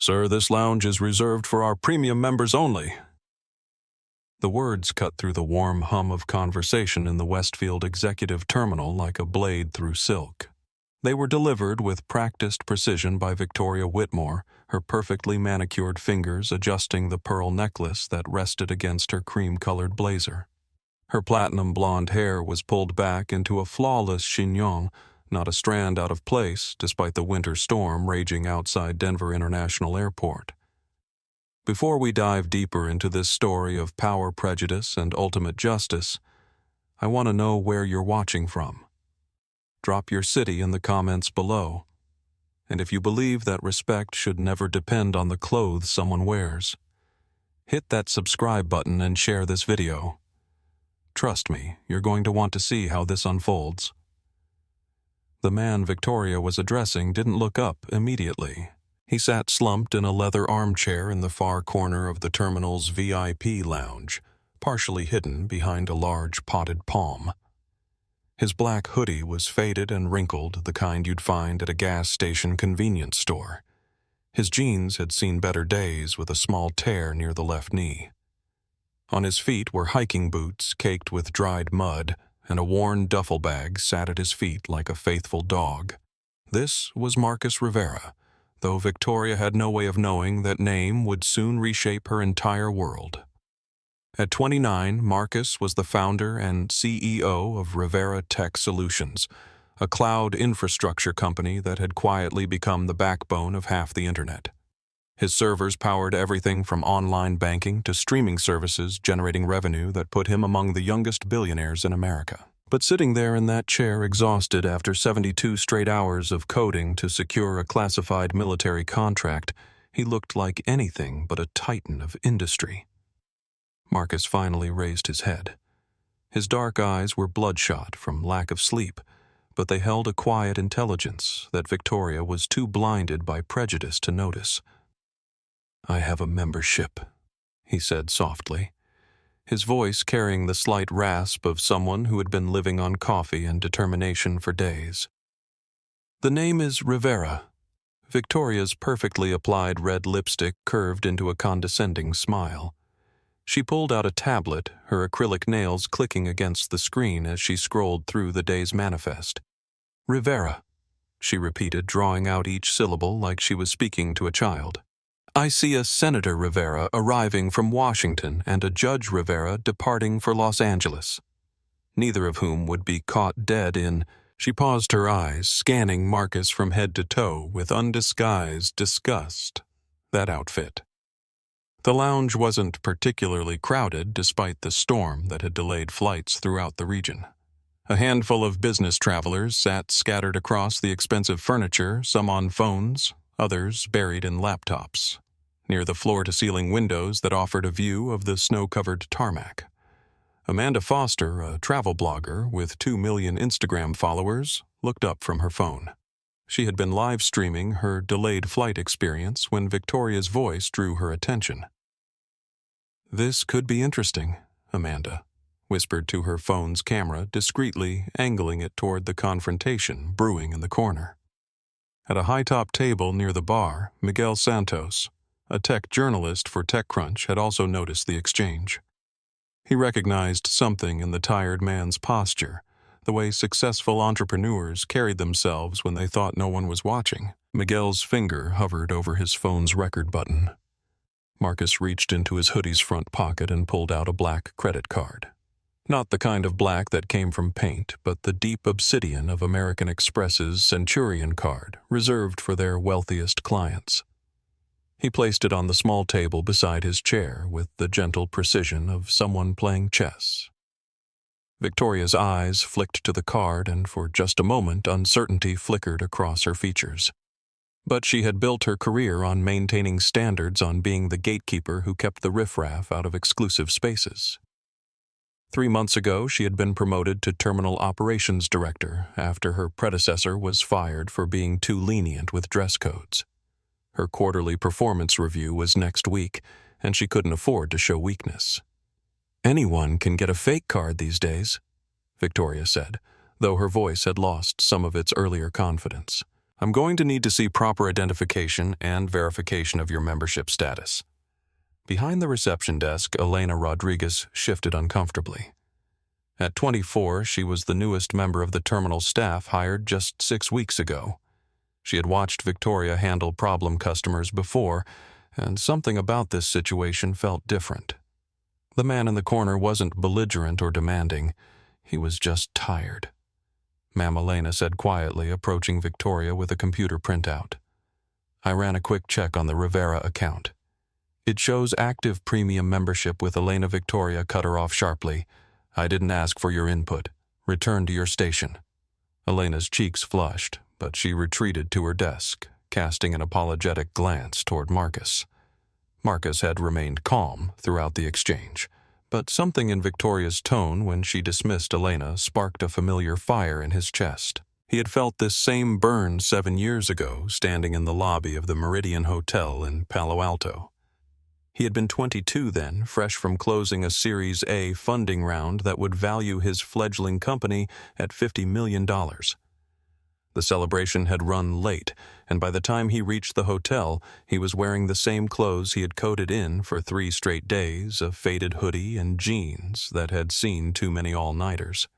"Sir, this lounge is reserved for our premium members only." The words cut through the warm hum of conversation in the Westfield executive terminal like a blade through silk. They were delivered with practiced precision by Victoria Whitmore, her perfectly manicured fingers adjusting the pearl necklace that rested against her cream-colored blazer. Her platinum blonde hair was pulled back into a flawless chignon, not a strand out of place despite the winter storm raging outside Denver International Airport. Before we dive deeper into this story of power, prejudice, and ultimate justice, I want to know where you're watching from. Drop your city in the comments below. And if you believe that respect should never depend on the clothes someone wears, hit that subscribe button and share this video. Trust me, you're going to want to see how this unfolds. The man Victoria was addressing didn't look up immediately. He sat slumped in a leather armchair in the far corner of the terminal's VIP lounge, partially hidden behind a large potted palm. His black hoodie was faded and wrinkled, the kind you'd find at a gas station convenience store. His jeans had seen better days with a small tear near the left knee. On his feet were hiking boots caked with dried mud, and a worn duffel bag sat at his feet like a faithful dog. This was Marcus Rivera, though Victoria had no way of knowing that name would soon reshape her entire world. At 29, Marcus was the founder and CEO of Rivera Tech Solutions, a cloud infrastructure company that had quietly become the backbone of half the internet. His servers powered everything from online banking to streaming services, generating revenue that put him among the youngest billionaires in America. But sitting there in that chair exhausted after 72 straight hours of coding to secure a classified military contract, he looked like anything but a titan of industry. Marcus finally raised his head. His dark eyes were bloodshot from lack of sleep, but they held a quiet intelligence that Victoria was too blinded by prejudice to notice. "I have a membership," he said softly, his voice carrying the slight rasp of someone who had been living on coffee and determination for days. "The name is Rivera." Victoria's perfectly applied red lipstick curved into a condescending smile. She pulled out a tablet, her acrylic nails clicking against the screen as she scrolled through the day's manifest. "Rivera," she repeated, drawing out each syllable like she was speaking to a child. "I see a Senator Rivera arriving from Washington and a Judge Rivera departing for Los Angeles, neither of whom would be caught dead in—" She paused, her eyes scanning Marcus from head to toe with undisguised disgust. That outfit. The lounge wasn't particularly crowded despite the storm that had delayed flights throughout the region. A handful of business travelers sat scattered across the expensive furniture, some on phones, others buried in laptops, near the floor-to-ceiling windows that offered a view of the snow-covered tarmac. Amanda Foster, a travel blogger with 2 million Instagram followers, looked up from her phone. She had been live-streaming her delayed flight experience when Victoria's voice drew her attention. "This could be interesting," Amanda whispered to her phone's camera, discreetly angling it toward the confrontation brewing in the corner. At a high-top table near the bar, Miguel Santos, a tech journalist for TechCrunch, had also noticed the exchange. He recognized something in the tired man's posture, the way successful entrepreneurs carried themselves when they thought no one was watching. Miguel's finger hovered over his phone's record button. Marcus reached into his hoodie's front pocket and pulled out a black credit card. Not the kind of black that came from paint, but the deep obsidian of American Express's Centurion card, reserved for their wealthiest clients. He placed it on the small table beside his chair with the gentle precision of someone playing chess. Victoria's eyes flicked to the card, and for just a moment uncertainty flickered across her features. But she had built her career on maintaining standards, on being the gatekeeper who kept the riffraff out of exclusive spaces. 3 months ago, she had been promoted to Terminal Operations Director after her predecessor was fired for being too lenient with dress codes. Her quarterly performance review was next week, and she couldn't afford to show weakness. "Anyone can get a fake card these days," Victoria said, though her voice had lost some of its earlier confidence. I'm going to need to see proper identification and verification of your membership status. Behind the reception desk, Elena Rodriguez shifted uncomfortably. At 24, she was the newest member of the terminal staff hired just 6 weeks ago. She had watched Victoria handle problem customers before, and something about this situation felt different. The man in the corner wasn't belligerent or demanding. He was just tired. Ma'am Elena said quietly, approaching Victoria with a computer printout. I ran a quick check on the Rivera account. It shows active premium membership with Elena. Victoria cut her off sharply. I didn't ask for your input. Return to your station. Elena's cheeks flushed, but she retreated to her desk, casting an apologetic glance toward Marcus. Marcus had remained calm throughout the exchange, but something in Victoria's tone when she dismissed Elena sparked a familiar fire in his chest. He had felt this same burn 7 years ago, standing in the lobby of the Meridian Hotel in Palo Alto. He had been 22 then, fresh from closing a Series A funding round that would value his fledgling company at $50 million. The celebration had run late, and by the time he reached the hotel, he was wearing the same clothes he had coded in for 3 straight days, a faded hoodie and jeans that had seen too many all-nighters.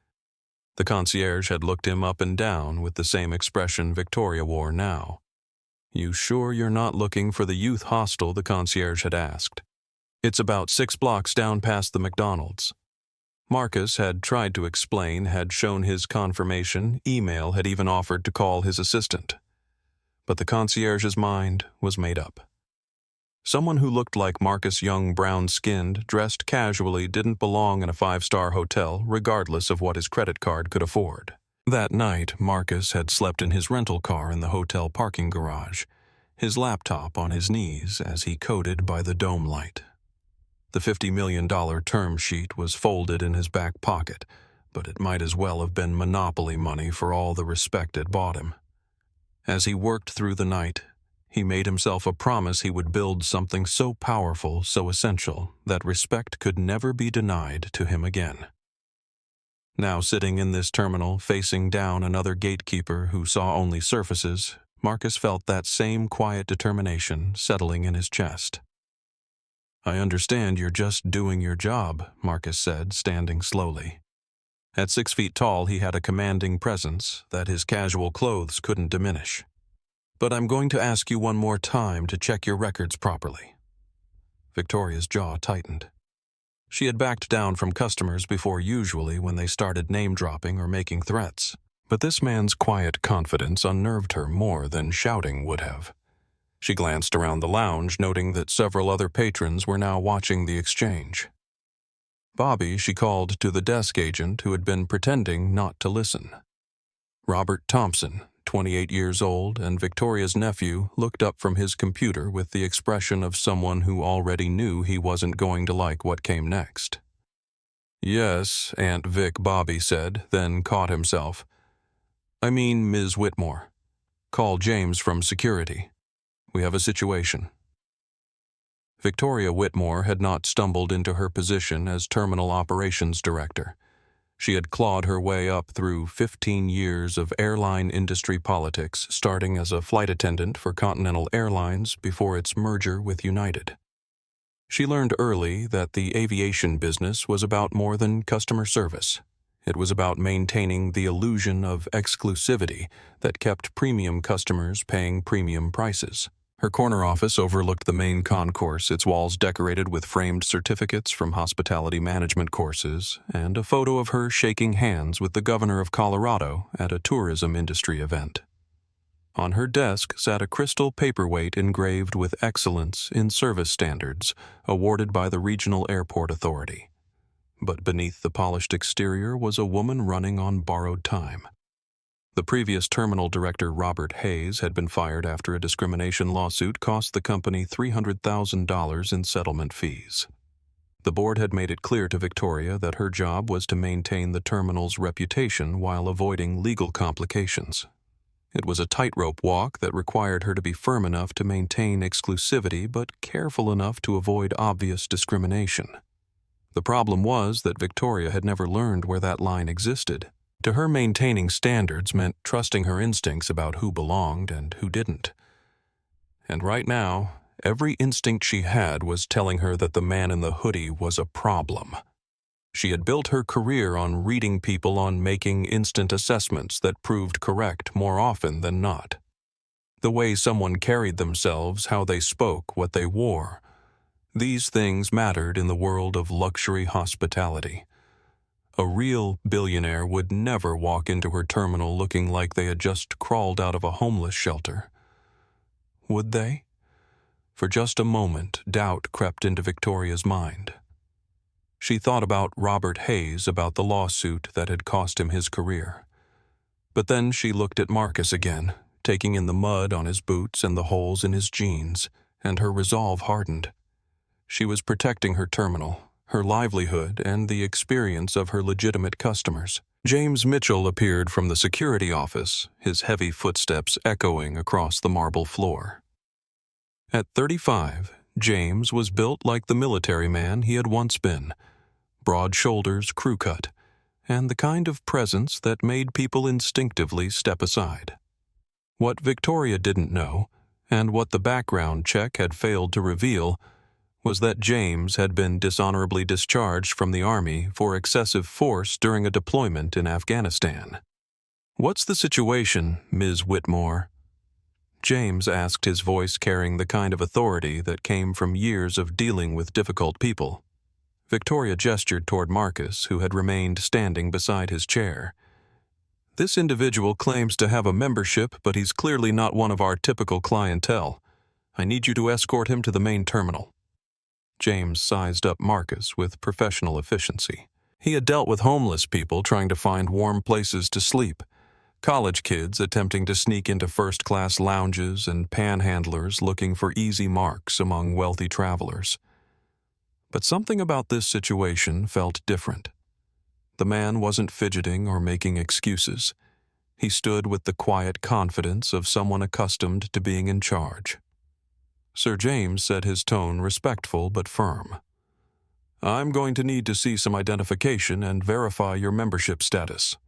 The concierge had looked him up and down with the same expression Victoria wore now. You sure you're not looking for the youth hostel? The concierge had asked. It's about 6 blocks down past the McDonald's. Marcus had tried to explain, had shown his confirmation, email, had even offered to call his assistant. But the concierge's mind was made up. Someone who looked like Marcus, young, brown-skinned, dressed casually, didn't belong in a 5-star hotel, regardless of what his credit card could afford. That night, Marcus had slept in his rental car in the hotel parking garage, his laptop on his knees as he coded by the dome light. The $50 million term sheet was folded in his back pocket, but it might as well have been monopoly money for all the respect it bought him. As he worked through the night, he made himself a promise he would build something so powerful, so essential, that respect could never be denied to him again. Now sitting in this terminal, facing down another gatekeeper who saw only surfaces, Marcus felt that same quiet determination settling in his chest. I understand you're just doing your job, Marcus said, standing slowly. At 6 feet tall, he had a commanding presence that his casual clothes couldn't diminish. But I'm going to ask you one more time to check your records properly. Victoria's jaw tightened. She had backed down from customers before, usually when they started name-dropping or making threats. But this man's quiet confidence unnerved her more than shouting would have. She glanced around the lounge, noting that several other patrons were now watching the exchange. Bobby, she called to the desk agent who had been pretending not to listen. Robert Thompson, 28 years old, and Victoria's nephew, looked up from his computer with the expression of someone who already knew he wasn't going to like what came next. Yes, Aunt Vic, Bobby said, then caught himself. I mean, Ms. Whitmore. Call James from security. We have a situation. Victoria Whitmore had not stumbled into her position as Terminal Operations Director. She had clawed her way up through 15 years of airline industry politics, starting as a flight attendant for Continental Airlines before its merger with United. She learned early that the aviation business was about more than customer service. It was about maintaining the illusion of exclusivity that kept premium customers paying premium prices. Her corner office overlooked the main concourse, its walls decorated with framed certificates from hospitality management courses, and a photo of her shaking hands with the governor of Colorado at a tourism industry event. On her desk sat a crystal paperweight engraved with excellence in service standards awarded by the Regional Airport Authority. But beneath the polished exterior was a woman running on borrowed time. The previous terminal director, Robert Hayes, had been fired after a discrimination lawsuit cost the company $300,000 in settlement fees. The board had made it clear to Victoria that her job was to maintain the terminal's reputation while avoiding legal complications. It was a tightrope walk that required her to be firm enough to maintain exclusivity but careful enough to avoid obvious discrimination. The problem was that Victoria had never learned where that line existed. To her, maintaining standards meant trusting her instincts about who belonged and who didn't. And right now, every instinct she had was telling her that the man in the hoodie was a problem. She had built her career on reading people, on making instant assessments that proved correct more often than not. The way someone carried themselves, how they spoke, what they wore. These things mattered in the world of luxury hospitality. A real billionaire would never walk into her terminal looking like they had just crawled out of a homeless shelter. Would they? For just a moment, doubt crept into Victoria's mind. She thought about Robert Hayes, about the lawsuit that had cost him his career. But then she looked at Marcus again, taking in the mud on his boots and the holes in his jeans, and her resolve hardened. She was protecting her terminal, her livelihood, and the experience of her legitimate customers. James Mitchell appeared from the security office, his heavy footsteps echoing across the marble floor. At 35, James was built like the military man he had once been, broad shoulders, crew cut, and the kind of presence that made people instinctively step aside. What Victoria didn't know, and what the background check had failed to reveal, was that James had been dishonorably discharged from the Army for excessive force during a deployment in Afghanistan. "What's the situation, Ms. Whitmore?" James asked, his voice carrying the kind of authority that came from years of dealing with difficult people. Victoria gestured toward Marcus, who had remained standing beside his chair. "This individual claims to have a membership, but he's clearly not one of our typical clientele. I need you to escort him to the main terminal." James sized up Marcus with professional efficiency. He had dealt with homeless people trying to find warm places to sleep, college kids attempting to sneak into first-class lounges, and panhandlers looking for easy marks among wealthy travelers. But something about this situation felt different. The man wasn't fidgeting or making excuses. He stood with the quiet confidence of someone accustomed to being in charge. Sir James said, his tone respectful but firm. "I'm going to need to see some identification and verify your membership status."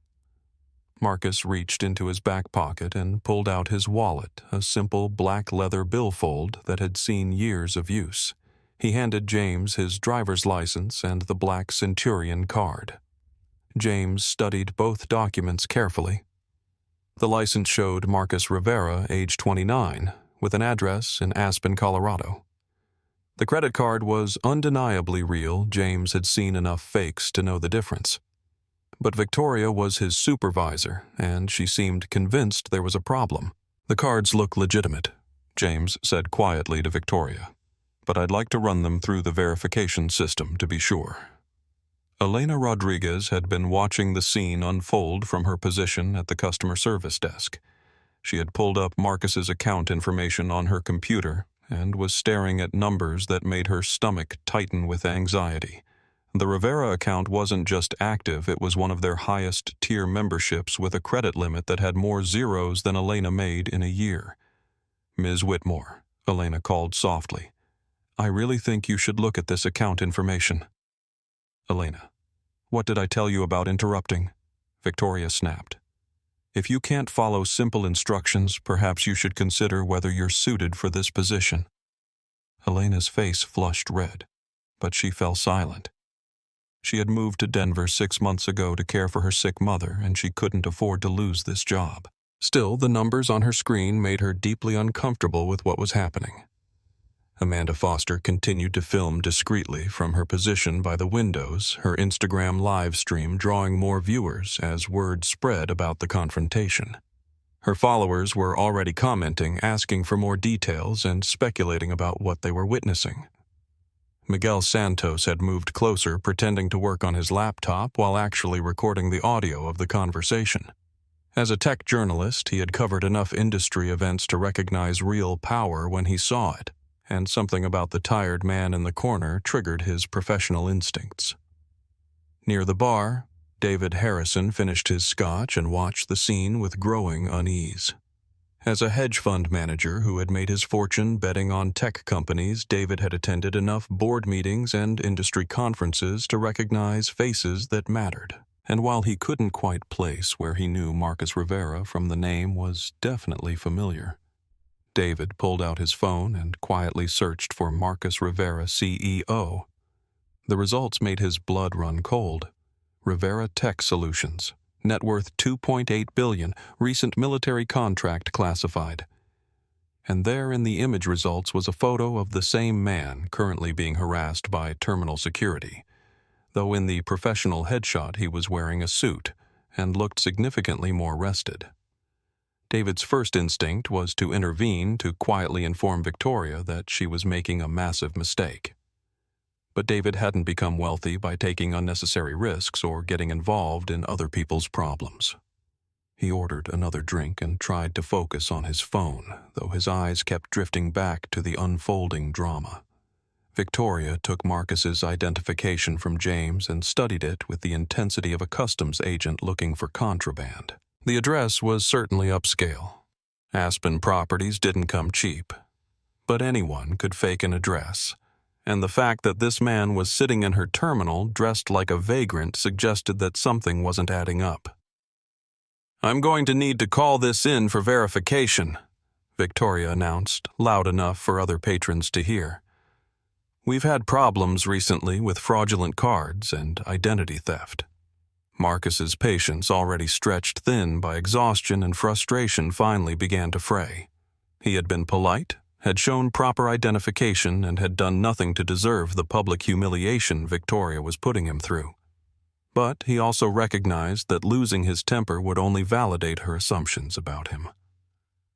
Marcus reached into his back pocket and pulled out his wallet, a simple black leather billfold that had seen years of use. He handed James his driver's license and the black Centurion card. James studied both documents carefully. The license showed Marcus Rivera, age 29, with an address in Aspen, Colorado. The credit card was undeniably real. James had seen enough fakes to know the difference. But Victoria was his supervisor, and she seemed convinced there was a problem. "The cards look legitimate," James said quietly to Victoria, "but I'd like to run them through the verification system to be sure." Elena Rodriguez had been watching the scene unfold from her position at the customer service desk. She had pulled up Marcus's account information on her computer and was staring at numbers that made her stomach tighten with anxiety. The Rivera account wasn't just active, it was one of their highest-tier memberships with a credit limit that had more zeros than Elena made in a year. "Ms. Whitmore," Elena called softly, "I really think you should look at this account information." "Elena, what did I tell you about interrupting?" Victoria snapped. "If you can't follow simple instructions, perhaps you should consider whether you're suited for this position." Elena's face flushed red, but she fell silent. She had moved to Denver 6 months ago to care for her sick mother, and she couldn't afford to lose this job. Still, the numbers on her screen made her deeply uncomfortable with what was happening. Amanda Foster continued to film discreetly from her position by the windows, her Instagram live stream drawing more viewers as word spread about the confrontation. Her followers were already commenting, asking for more details and speculating about what they were witnessing. Miguel Santos had moved closer, pretending to work on his laptop while actually recording the audio of the conversation. As a tech journalist, he had covered enough industry events to recognize real power when he saw it, and something about the tired man in the corner triggered his professional instincts. Near the bar, David Harrison finished his scotch and watched the scene with growing unease. As a hedge fund manager who had made his fortune betting on tech companies, David had attended enough board meetings and industry conferences to recognize faces that mattered. And while he couldn't quite place where he knew Marcus Rivera from, the name was definitely familiar. David pulled out his phone and quietly searched for Marcus Rivera, CEO. The results made his blood run cold. Rivera Tech Solutions, net worth $2.8 billion, recent military contract classified. And there in the image results was a photo of the same man currently being harassed by terminal security, though in the professional headshot he was wearing a suit and looked significantly more rested. David's first instinct was to intervene to quietly inform Victoria that she was making a massive mistake. But David hadn't become wealthy by taking unnecessary risks or getting involved in other people's problems. He ordered another drink and tried to focus on his phone, though his eyes kept drifting back to the unfolding drama. Victoria took Marcus's identification from James and studied it with the intensity of a customs agent looking for contraband. The address was certainly upscale. Aspen Properties didn't come cheap. But anyone could fake an address, and the fact that this man was sitting in her terminal dressed like a vagrant suggested that something wasn't adding up. "I'm going to need to call this in for verification," Victoria announced, loud enough for other patrons to hear. "We've had problems recently with fraudulent cards and identity theft." Marcus's patience, already stretched thin by exhaustion and frustration, finally began to fray. He had been polite, had shown proper identification, and had done nothing to deserve the public humiliation Victoria was putting him through. But he also recognized that losing his temper would only validate her assumptions about him.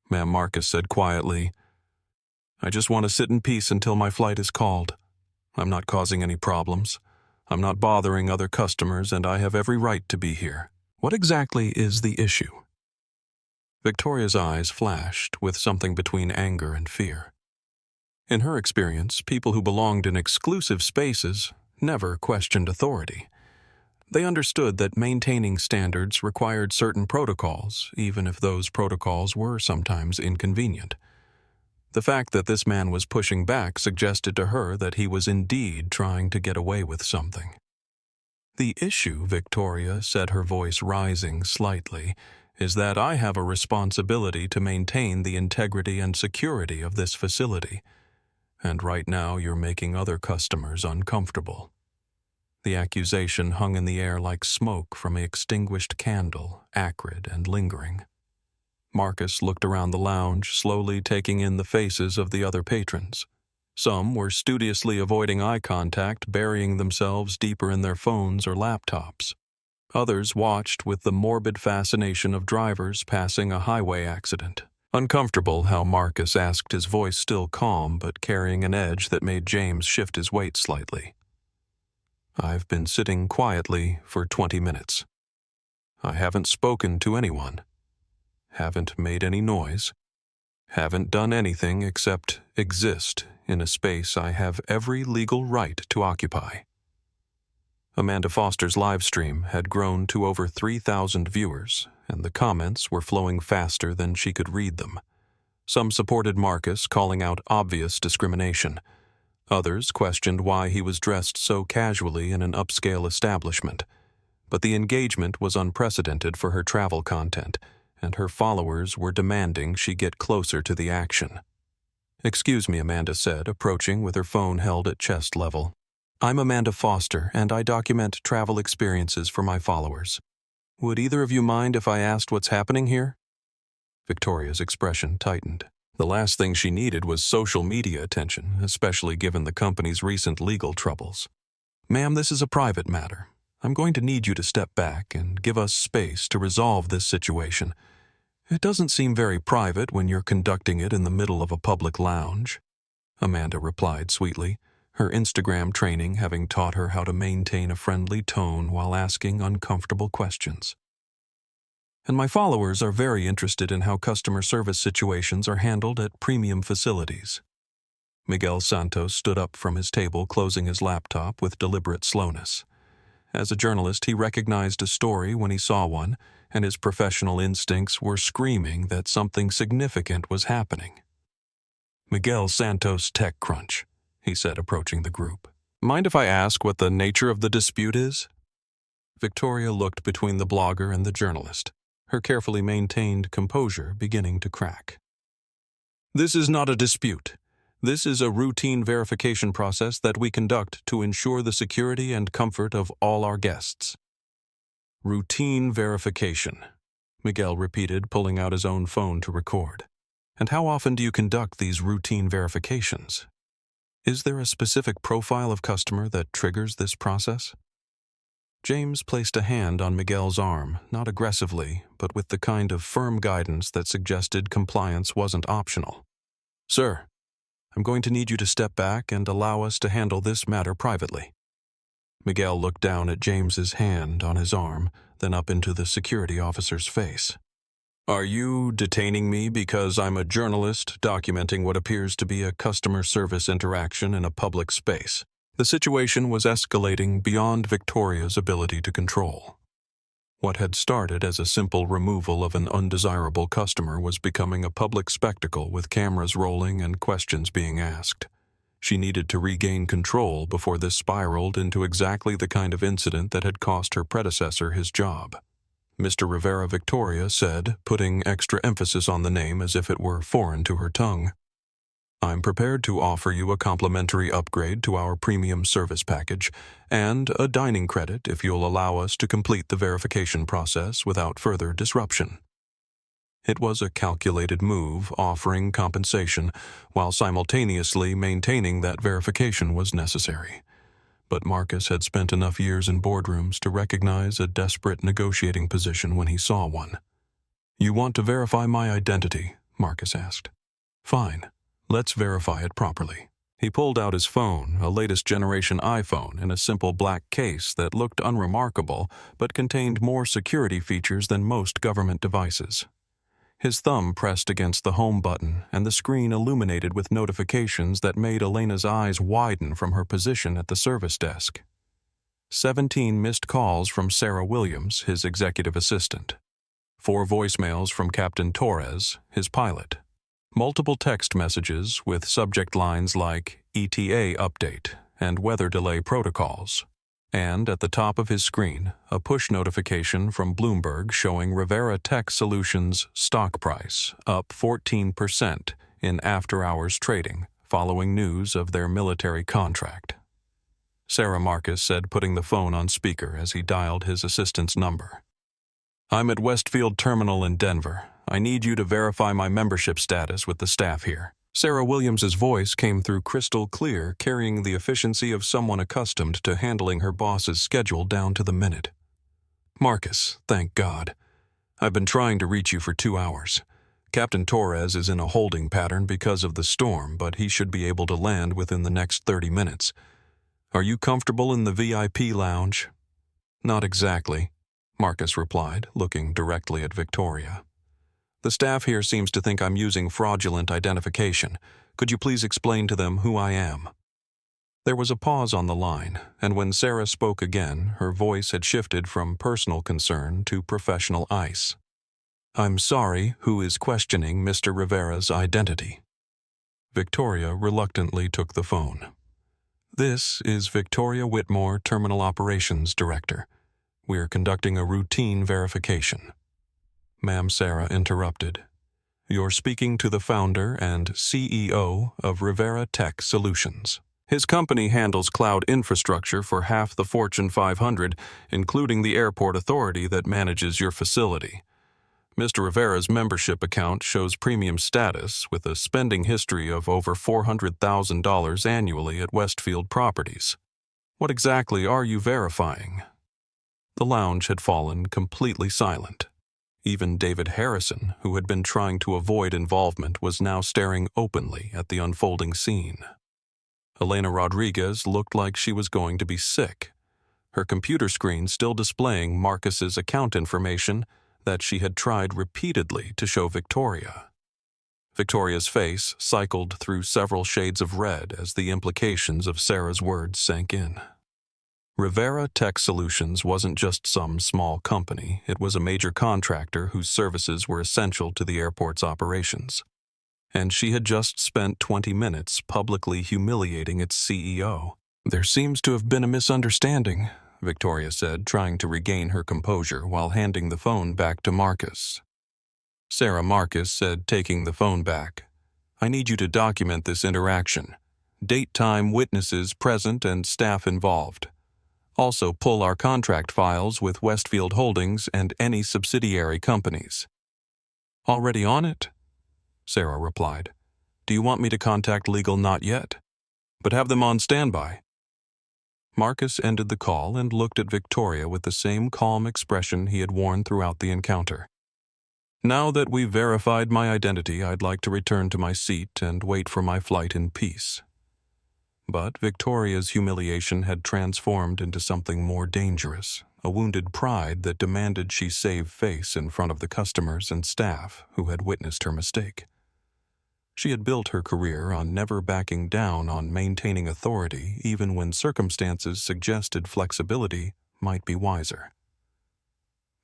"Ma'am," Marcus said quietly, "I just want to sit in peace until my flight is called. I'm not causing any problems. I'm not bothering other customers, and I have every right to be here. What exactly is the issue?" Victoria's eyes flashed with something between anger and fear. In her experience, people who belonged in exclusive spaces never questioned authority. They understood that maintaining standards required certain protocols, even if those protocols were sometimes inconvenient. The fact that this man was pushing back suggested to her that he was indeed trying to get away with something. "The issue," Victoria said, her voice rising slightly, "is that I have a responsibility to maintain the integrity and security of this facility, and right now you're making other customers uncomfortable." The accusation hung in the air like smoke from an extinguished candle, acrid and lingering. Marcus looked around the lounge, slowly taking in the faces of the other patrons. Some were studiously avoiding eye contact, burying themselves deeper in their phones or laptops. Others watched with the morbid fascination of drivers passing a highway accident. Uncomfortable how Marcus asked, his voice still calm but carrying an edge that made James shift his weight slightly. "I've been sitting quietly for 20 minutes. I haven't spoken to anyone. Haven't made any noise. Haven't done anything except exist in a space I have every legal right to occupy." Amanda Foster's live stream had grown to over 3,000 viewers, and the comments were flowing faster than she could read them. Some supported Marcus, calling out obvious discrimination. Others questioned why he was dressed so casually in an upscale establishment. But the engagement was unprecedented for her travel content, and her followers were demanding she get closer to the action. "Excuse me," Amanda said, approaching with her phone held at chest level. "I'm Amanda Foster, and I document travel experiences for my followers. Would either of you mind if I asked what's happening here?" Victoria's expression tightened. The last thing she needed was social media attention, especially given the company's recent legal troubles. "Ma'am, this is a private matter. I'm going to need you to step back and give us space to resolve this situation. It doesn't seem very private when you're conducting it in the middle of a public lounge," Amanda replied sweetly, her Instagram training having taught her how to maintain a friendly tone while asking uncomfortable questions. "And my followers are very interested in how customer service situations are handled at premium facilities." Miguel Santos stood up from his table, closing his laptop with deliberate slowness. As a journalist, he recognized a story when he saw one, and his professional instincts were screaming that something significant was happening. "Miguel Santos, TechCrunch," he said, approaching the group. "Mind if I ask what the nature of the dispute is?" Victoria looked between the blogger and the journalist, her carefully maintained composure beginning to crack. "This is not a dispute. This is a routine verification process that we conduct to ensure the security and comfort of all our guests." "Routine verification," Miguel repeated, pulling out his own phone to record. "And how often do you conduct these routine verifications? Is there a specific profile of customer that triggers this process?" James placed a hand on Miguel's arm, not aggressively, but with the kind of firm guidance that suggested compliance wasn't optional. "Sir, I'm going to need you to step back and allow us to handle this matter privately." Miguel looked down at James's hand on his arm, then up into the security officer's face. "Are you detaining me because I'm a journalist documenting what appears to be a customer service interaction in a public space?" The situation was escalating beyond Victoria's ability to control. What had started as a simple removal of an undesirable customer was becoming a public spectacle with cameras rolling and questions being asked. She needed to regain control before this spiraled into exactly the kind of incident that had cost her predecessor his job. "Mr. Rivera," Victoria said, putting extra emphasis on the name as if it were foreign to her tongue. "I'm prepared to offer you a complimentary upgrade to our premium service package and a dining credit if you'll allow us to complete the verification process without further disruption." It was a calculated move, offering compensation while simultaneously maintaining that verification was necessary. But Marcus had spent enough years in boardrooms to recognize a desperate negotiating position when he saw one. "You want to verify my identity?" Marcus asked. "Fine. Let's verify it properly." He pulled out his phone, a latest generation iPhone, in a simple black case that looked unremarkable but contained more security features than most government devices. His thumb pressed against the home button, and the screen illuminated with notifications that made Elena's eyes widen from her position at the service desk. 17 missed calls from Sarah Williams, his executive assistant. 4 voicemails from Captain Torres, his pilot. Multiple text messages with subject lines like ETA update and weather delay protocols. And at the top of his screen, a push notification from Bloomberg showing Rivera Tech Solutions' stock price up 14% in after-hours trading following news of their military contract. Sarah, Marcus said, putting the phone on speaker as he dialed his assistant's number. "I'm at Westfield Terminal in Denver. I need you to verify my membership status with the staff here." Sarah Williams's voice came through crystal clear, carrying the efficiency of someone accustomed to handling her boss's schedule down to the minute. "Marcus, thank God. I've been trying to reach you for 2 hours. Captain Torres is in a holding pattern because of the storm, but he should be able to land within the next 30 minutes. Are you comfortable in the VIP lounge?" "Not exactly," Marcus replied, looking directly at Victoria. "The staff here seems to think I'm using fraudulent identification. Could you please explain to them who I am?" There was a pause on the line, and when Sarah spoke again, her voice had shifted from personal concern to professional ice. "I'm sorry, who is questioning Mr. Rivera's identity?" Victoria reluctantly took the phone. "This is Victoria Whitmore, Terminal Operations Director. We're conducting a routine verification." Ma'am Sarah interrupted. "You're speaking to the founder and CEO of Rivera Tech Solutions. His company handles cloud infrastructure for half the Fortune 500, including the airport authority that manages your facility. Mr. Rivera's membership account shows premium status with a spending history of over $400,000 annually at Westfield Properties. What exactly are you verifying?" The lounge had fallen completely silent. Even David Harrison, who had been trying to avoid involvement, was now staring openly at the unfolding scene. Elena Rodriguez looked like she was going to be sick, her computer screen still displaying Marcus's account information that she had tried repeatedly to show Victoria. Victoria's face cycled through several shades of red as the implications of Sarah's words sank in. Rivera Tech Solutions wasn't just some small company, it was a major contractor whose services were essential to the airport's operations. And she had just spent 20 minutes publicly humiliating its CEO. "There seems to have been a misunderstanding. Victoria said, trying to regain her composure while handing the phone back to Marcus. Sarah Marcus said, taking the phone back, "I need you to document this interaction. Date, time, witnesses present, and staff involved. Also pull our contract files with Westfield Holdings and any subsidiary companies." "Already on it," Sarah replied. "Do you want me to contact legal? Not yet, but have them on standby." Marcus ended the call and looked at Victoria with the same calm expression he had worn throughout the encounter. "Now that we've verified my identity, I'd like to return to my seat and wait for my flight in peace." But Victoria's humiliation had transformed into something more dangerous, a wounded pride that demanded she save face in front of the customers and staff who had witnessed her mistake. She had built her career on never backing down on maintaining authority even when circumstances suggested flexibility might be wiser.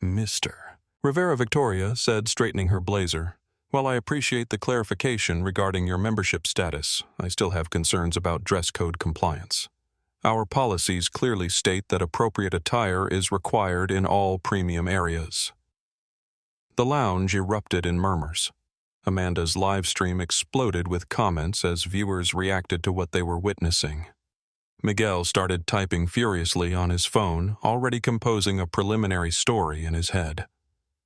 "Mr. Rivera," Victoria said, straightening her blazer. "While I appreciate the clarification regarding your membership status, I still have concerns about dress code compliance. Our policies clearly state that appropriate attire is required in all premium areas." The lounge erupted in murmurs. Amanda's live stream exploded with comments as viewers reacted to what they were witnessing. Miguel started typing furiously on his phone, already composing a preliminary story in his head.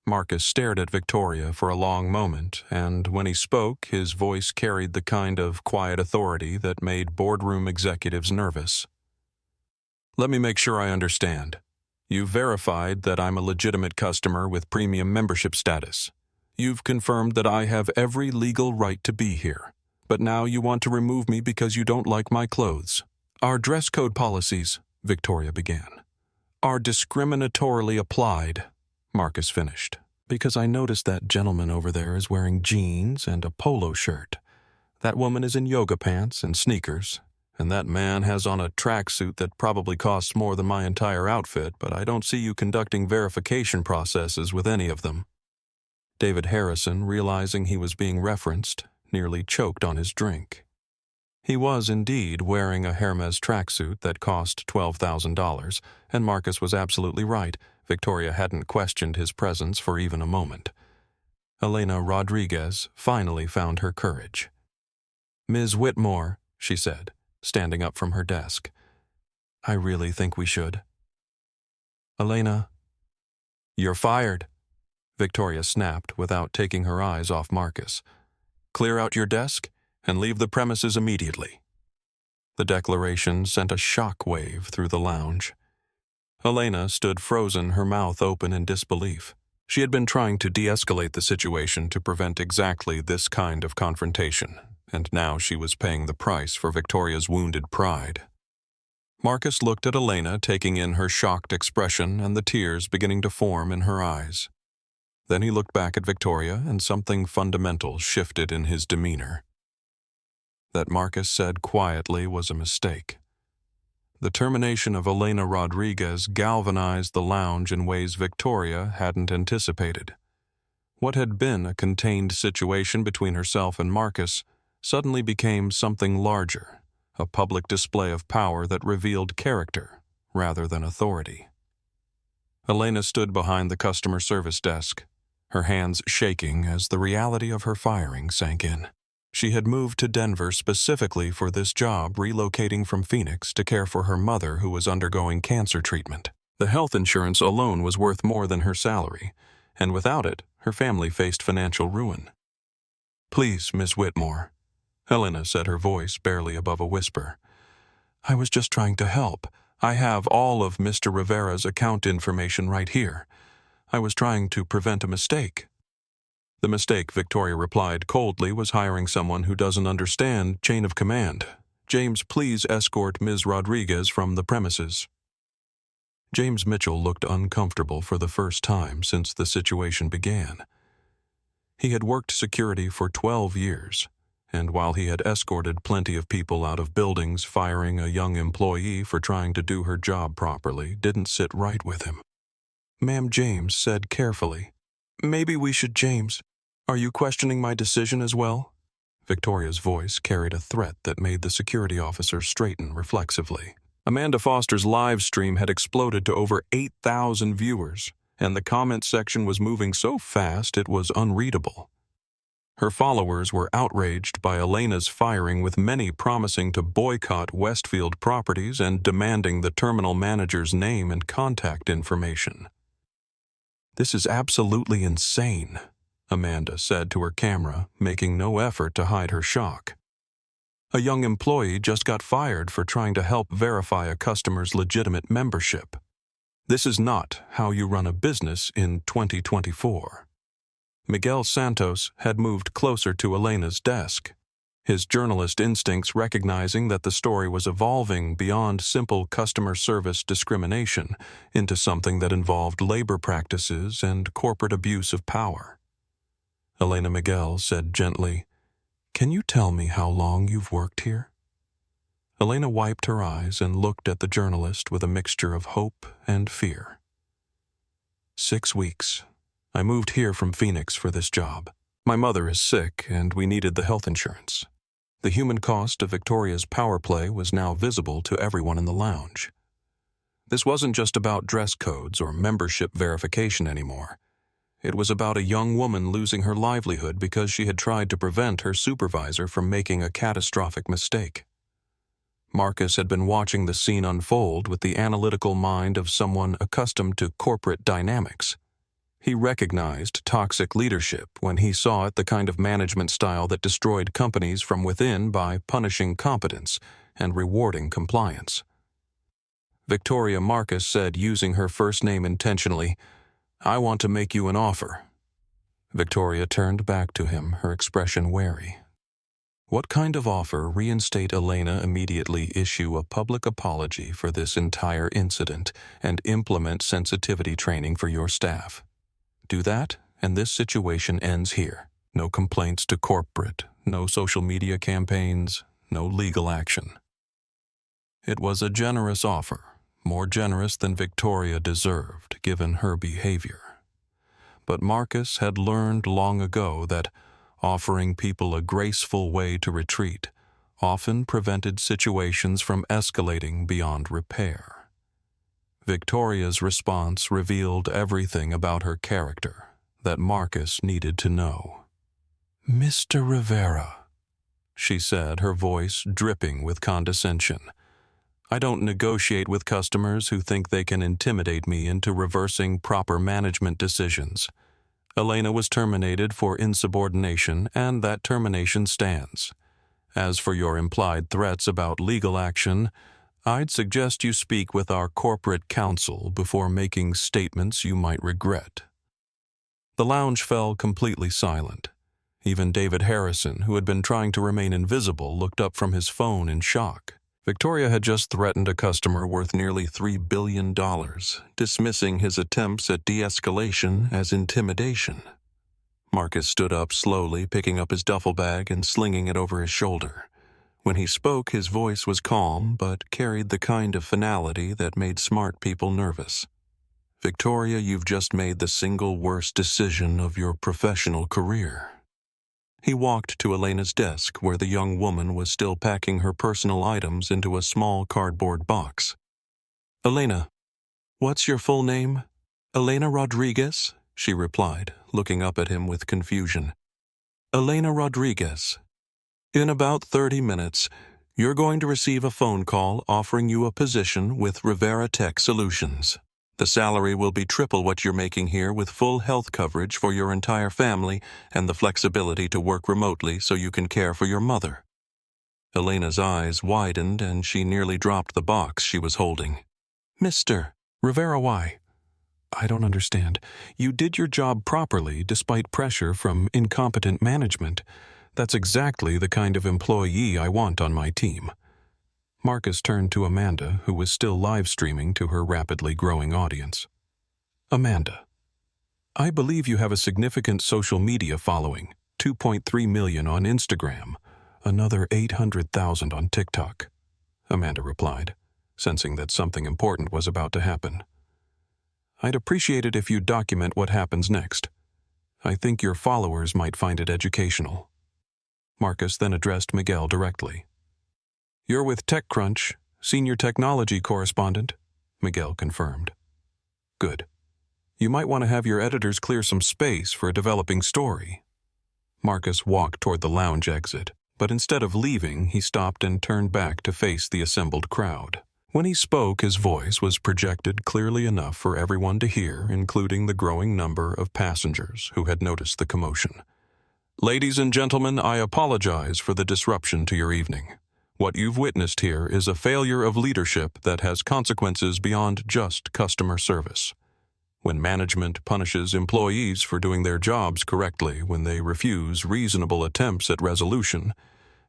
Marcus stared at Victoria for a long moment, and when he spoke, his voice carried the kind of quiet authority that made boardroom executives nervous. "Let me make sure I understand. You've verified that I'm a legitimate customer with premium membership status. You've confirmed that I have every legal right to be here, but now you want to remove me because you don't like my clothes. Our dress code policies," Victoria began, "are discriminatorily applied," Marcus finished, "because I noticed that gentleman over there is wearing jeans and a polo shirt. That woman is in yoga pants and sneakers, and that man has on a tracksuit that probably costs more than my entire outfit, but I don't see you conducting verification processes with any of them." David Harrison, realizing he was being referenced, nearly choked on his drink. He was indeed wearing a Hermes tracksuit that cost $12,000, and Marcus was absolutely right. Victoria hadn't questioned his presence for even a moment. Elena Rodriguez finally found her courage. "Ms. Whitmore," she said, standing up from her desk, "I really think we should." "Elena." "You're fired," Victoria snapped without taking her eyes off Marcus. "Clear out your desk and leave the premises immediately." The declaration sent a shock wave through the lounge. Elena stood frozen, her mouth open in disbelief. She had been trying to de-escalate the situation to prevent exactly this kind of confrontation, and now she was paying the price for Victoria's wounded pride. Marcus looked at Elena, taking in her shocked expression and the tears beginning to form in her eyes. Then he looked back at Victoria, and something fundamental shifted in his demeanor. That Marcus said quietly was a mistake. The termination of Elena Rodriguez galvanized the lounge in ways Victoria hadn't anticipated. What had been a contained situation between herself and Marcus suddenly became something larger, a public display of power that revealed character rather than authority. Elena stood behind the customer service desk, her hands shaking as the reality of her firing sank in. She had moved to Denver specifically for this job, relocating from Phoenix to care for her mother who was undergoing cancer treatment. The health insurance alone was worth more than her salary, and without it, her family faced financial ruin. "Please, Miss Whitmore," Helena said, her voice barely above a whisper. "I was just trying to help. I have all of Mr. Rivera's account information right here. I was trying to prevent a mistake." The mistake, Victoria replied coldly, was hiring someone who doesn't understand chain of command. "James, please escort Ms. Rodriguez from the premises." James Mitchell looked uncomfortable for the first time since the situation began. He had worked security for 12 years, and while he had escorted plenty of people out of buildings, firing a young employee for trying to do her job properly didn't sit right with him. "Ma'am," James said carefully. "Maybe we should, James. Are you questioning my decision as well?" Victoria's voice carried a threat that made the security officer straighten reflexively. Amanda Foster's live stream had exploded to over 8,000 viewers, and the comment section was moving so fast it was unreadable. Her followers were outraged by Elena's firing, with many promising to boycott Westfield Properties and demanding the terminal manager's name and contact information. "This is absolutely insane," Amanda said to her camera, making no effort to hide her shock. A young employee just got fired for trying to help verify a customer's legitimate membership. This is not how you run a business in 2024. Miguel Santos had moved closer to Elena's desk, his journalist instincts recognizing that the story was evolving beyond simple customer service discrimination into something that involved labor practices and corporate abuse of power. Elena Miguel said gently, "Can you tell me how long you've worked here?" Elena wiped her eyes and looked at the journalist with a mixture of hope and fear. 6 weeks. I moved here from Phoenix for this job. My mother is sick, and we needed the health insurance. The human cost of Victoria's power play was now visible to everyone in the lounge. This wasn't just about dress codes or membership verification anymore. It was about a young woman losing her livelihood because she had tried to prevent her supervisor from making a catastrophic mistake. Marcus had been watching the scene unfold with the analytical mind of someone accustomed to corporate dynamics. He recognized toxic leadership when he saw it, the kind of management style that destroyed companies from within by punishing competence and rewarding compliance. Victoria Marcus said, using her first name intentionally, "I want to make you an offer." Victoria turned back to him, her expression wary. "What kind of offer?" Reinstate Elena immediately, issue a public apology for this entire incident, and implement sensitivity training for your staff. Do that, and this situation ends here. No complaints to corporate, no social media campaigns, no legal action. It was a generous offer, more generous than Victoria deserved, given her behavior. But Marcus had learned long ago that offering people a graceful way to retreat often prevented situations from escalating beyond repair. Victoria's response revealed everything about her character that Marcus needed to know. "Mr. Rivera," she said, her voice dripping with condescension, "I don't negotiate with customers who think they can intimidate me into reversing proper management decisions. Elena was terminated for insubordination, and that termination stands. As for your implied threats about legal action, I'd suggest you speak with our corporate counsel before making statements you might regret." The lounge fell completely silent. Even David Harrison, who had been trying to remain invisible, looked up from his phone in shock. Victoria had just threatened a customer worth nearly $3 billion, dismissing his attempts at de-escalation as intimidation. Marcus stood up slowly, picking up his duffel bag and slinging it over his shoulder. When he spoke, his voice was calm, but carried the kind of finality that made smart people nervous. "Victoria, you've just made the single worst decision of your professional career." He walked to Elena's desk, where the young woman was still packing her personal items into a small cardboard box. "Elena, what's your full name?" "Elena Rodriguez," she replied, looking up at him with confusion. "Elena Rodriguez. In about 30 minutes, you're going to receive a phone call offering you a position with Rivera Tech Solutions. The salary will be triple what you're making here, with full health coverage for your entire family and the flexibility to work remotely so you can care for your mother." Elena's eyes widened and she nearly dropped the box she was holding. "Mr. Rivera, why?" "I don't understand. You did your job properly despite pressure from incompetent management. That's exactly the kind of employee I want on my team." Marcus turned to Amanda, who was still live streaming to her rapidly growing audience. "Amanda, I believe you have a significant social media following, 2.3 million on Instagram, another 800,000 on TikTok," Amanda replied, sensing that something important was about to happen. "I'd appreciate it if you document what happens next. I think your followers might find it educational." Marcus then addressed Miguel directly. "You're with TechCrunch, Senior technology correspondent, Miguel confirmed. Good. You might want to have your editors clear some space for a developing story. Marcus walked toward the lounge exit, but instead of leaving, he stopped and turned back to face the assembled crowd. When he spoke, his voice was projected clearly enough for everyone to hear, including the growing number of passengers who had noticed the commotion. Ladies and gentlemen, I apologize for the disruption to your evening. What you've witnessed here is a failure of leadership that has consequences beyond just customer service. When management punishes employees for doing their jobs correctly when they refuse reasonable attempts at resolution,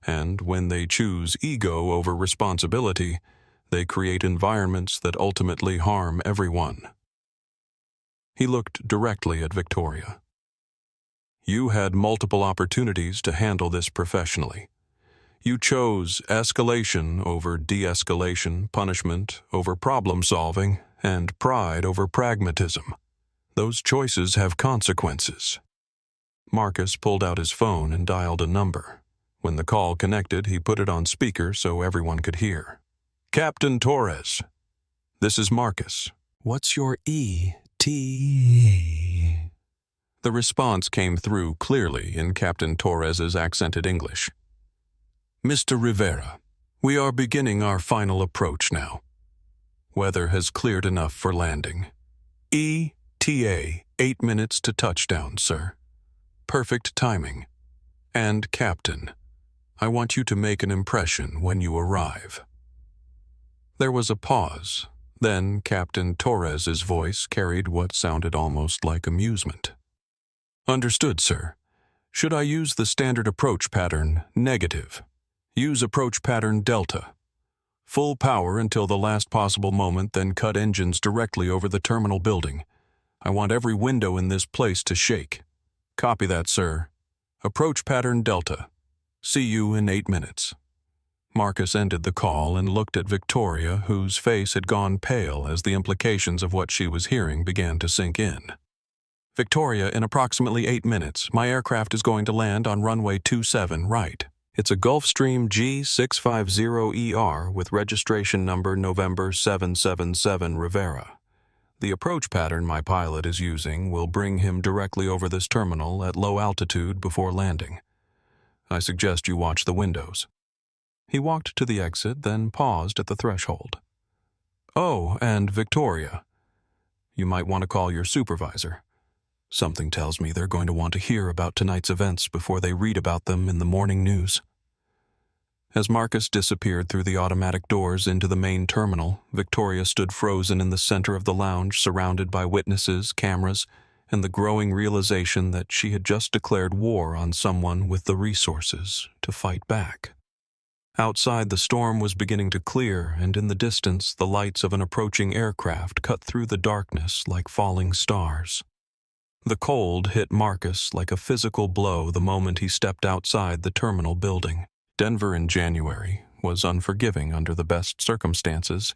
and when they choose ego over responsibility, they create environments that ultimately harm everyone. He looked directly at Victoria. You had multiple opportunities to handle this professionally. You chose escalation over de-escalation, punishment over problem-solving, and pride over pragmatism. Those choices have consequences. Marcus pulled out his phone and dialed a number. When the call connected, he put it on speaker so everyone could hear. Captain Torres, this is Marcus. What's your ET? The response came through clearly in Captain Torres's accented English. Mr. Rivera, we are beginning our final approach now. Weather has cleared enough for landing. ETA, 8 minutes to touchdown, sir. Perfect timing. And, Captain, I want you to make an impression when you arrive. There was a pause. Then Captain Torres's voice carried what sounded almost like amusement. Understood, sir. Should I use the standard approach pattern, negative? Use approach pattern delta. Full power until the last possible moment, then cut engines directly over the terminal building. I want every window in this place to shake. Copy that, sir. Approach pattern delta. See you in 8 minutes. Marcus ended the call and looked at Victoria, whose face had gone pale as the implications of what she was hearing began to sink in. Victoria, in approximately 8 minutes, my aircraft is going to land on runway 27 right. It's a Gulfstream G650ER with registration number November 777 Rivera. The approach pattern my pilot is using will bring him directly over this terminal at low altitude before landing. I suggest you watch the windows. He walked to the exit, then paused at the threshold. Oh, and Victoria, you might want to call your supervisor. Something tells me they're going to want to hear about tonight's events before they read about them in the morning news. As Marcus disappeared through the automatic doors into the main terminal, Victoria stood frozen in the center of the lounge, surrounded by witnesses, cameras, and the growing realization that she had just declared war on someone with the resources to fight back. Outside, the storm was beginning to clear, and in the distance, the lights of an approaching aircraft cut through the darkness like falling stars. The cold hit Marcus like a physical blow the moment he stepped outside the terminal building. Denver in January was unforgiving under the best circumstances,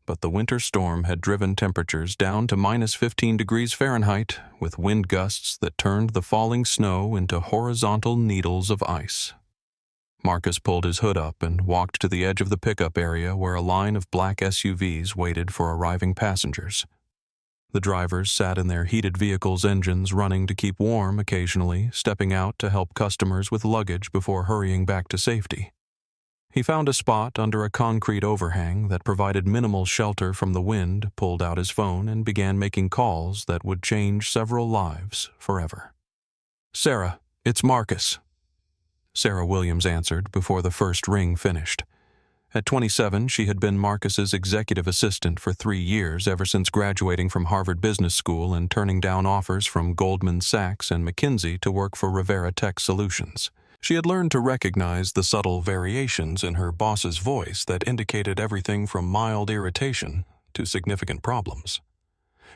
but the winter storm had driven temperatures down to minus 15 degrees Fahrenheit, with wind gusts that turned the falling snow into horizontal needles of ice. Marcus pulled his hood up and walked to the edge of the pickup area where a line of black SUVs waited for arriving passengers. The drivers sat in their heated vehicles' engines running to keep warm occasionally, stepping out to help customers with luggage before hurrying back to safety. He found a spot under a concrete overhang that provided minimal shelter from the wind, pulled out his phone, and began making calls that would change several lives forever. Sarah, it's Marcus. Sarah Williams answered before the first ring finished. At 27, she had been Marcus's executive assistant for 3 years, ever since graduating from Harvard Business School and turning down offers from Goldman Sachs and McKinsey to work for Rivera Tech Solutions. She had learned to recognize the subtle variations in her boss's voice that indicated everything from mild irritation to significant problems.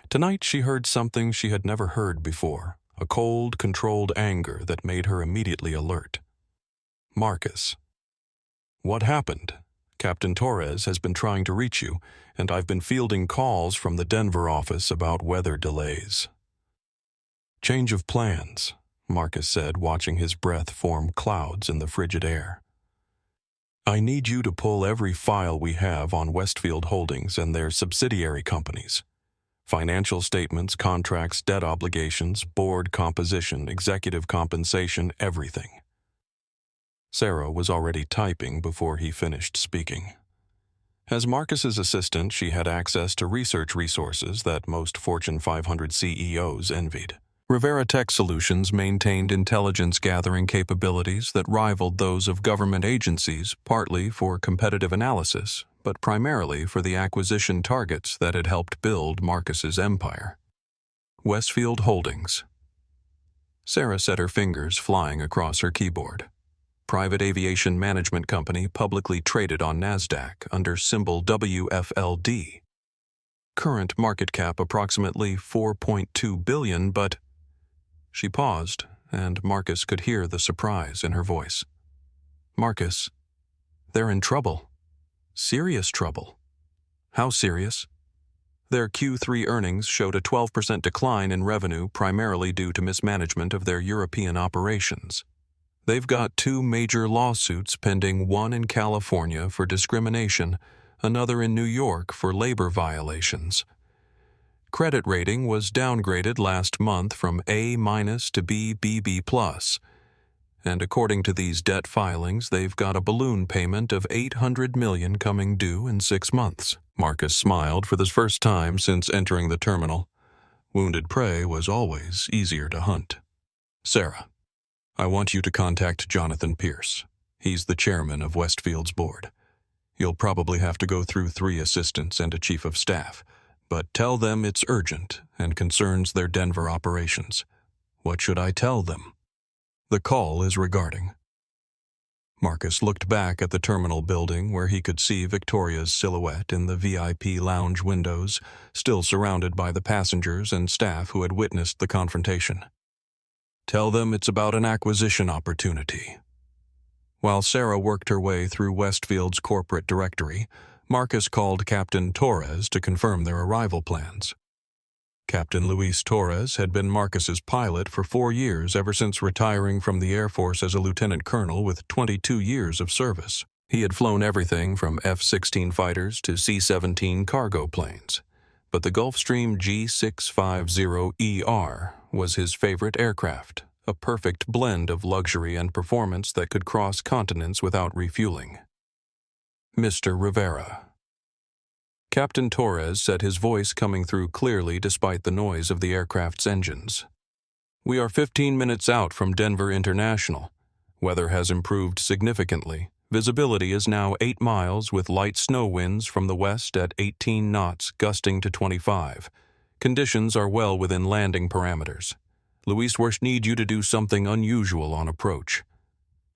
Tonight she heard something she had never heard before, a cold, controlled anger that made her immediately alert. Marcus. What happened? Captain Torres has been trying to reach you, and I've been fielding calls from the Denver office about weather delays. Change of plans, Marcus said, watching his breath form clouds in the frigid air. I need you to pull every file we have on Westfield Holdings and their subsidiary companies. Financial statements, contracts, debt obligations, board composition, executive compensation, everything. Sarah was already typing before he finished speaking. As Marcus's assistant, she had access to research resources that most Fortune 500 CEOs envied. Rivera Tech Solutions maintained intelligence gathering capabilities that rivaled those of government agencies, partly for competitive analysis, but primarily for the acquisition targets that had helped build Marcus's empire. Westfield Holdings. Sarah set her fingers flying across her keyboard. Private aviation management company publicly traded on NASDAQ under symbol WFLD. Current market cap approximately $4.2 billion, but... She paused, and Marcus could hear the surprise in her voice. Marcus, they're in trouble. Serious trouble. How serious? Their Q3 earnings showed a 12% decline in revenue, primarily due to mismanagement of their European operations. They've got 2 major lawsuits pending, one in California for discrimination, another in New York for labor violations. Credit rating was downgraded last month from A- to BBB+, and according to these debt filings, they've got a balloon payment of $800 million coming due in 6 months. Marcus smiled for the first time since entering the terminal. Wounded prey was always easier to hunt. Sarah, I want you to contact Jonathan Pierce. He's the chairman of Westfield's board. You'll probably have to go through 3 assistants and a chief of staff, but tell them it's urgent and concerns their Denver operations. What should I tell them? The call is regarding. Marcus looked back at the terminal building where he could see Victoria's silhouette in the VIP lounge windows, still surrounded by the passengers and staff who had witnessed the confrontation. Tell them it's about an acquisition opportunity. While Sarah worked her way through Westfield's corporate directory, Marcus called Captain Torres to confirm their arrival plans. Captain Luis Torres had been Marcus's pilot for 4 years, ever since retiring from the Air Force as a lieutenant colonel with 22 years of service. He had flown everything from F-16 fighters to C-17 cargo planes, but the Gulfstream G650ER was his favorite aircraft, a perfect blend of luxury and performance that could cross continents without refueling. Mr. Rivera. Captain Torres said, his voice coming through clearly despite the noise of the aircraft's engines. We are 15 minutes out from Denver International. Weather has improved significantly. Visibility is now 8 miles with light snow winds from the west at 18 knots, gusting to 25. Conditions are well within landing parameters. Luis will need you to do something unusual on approach.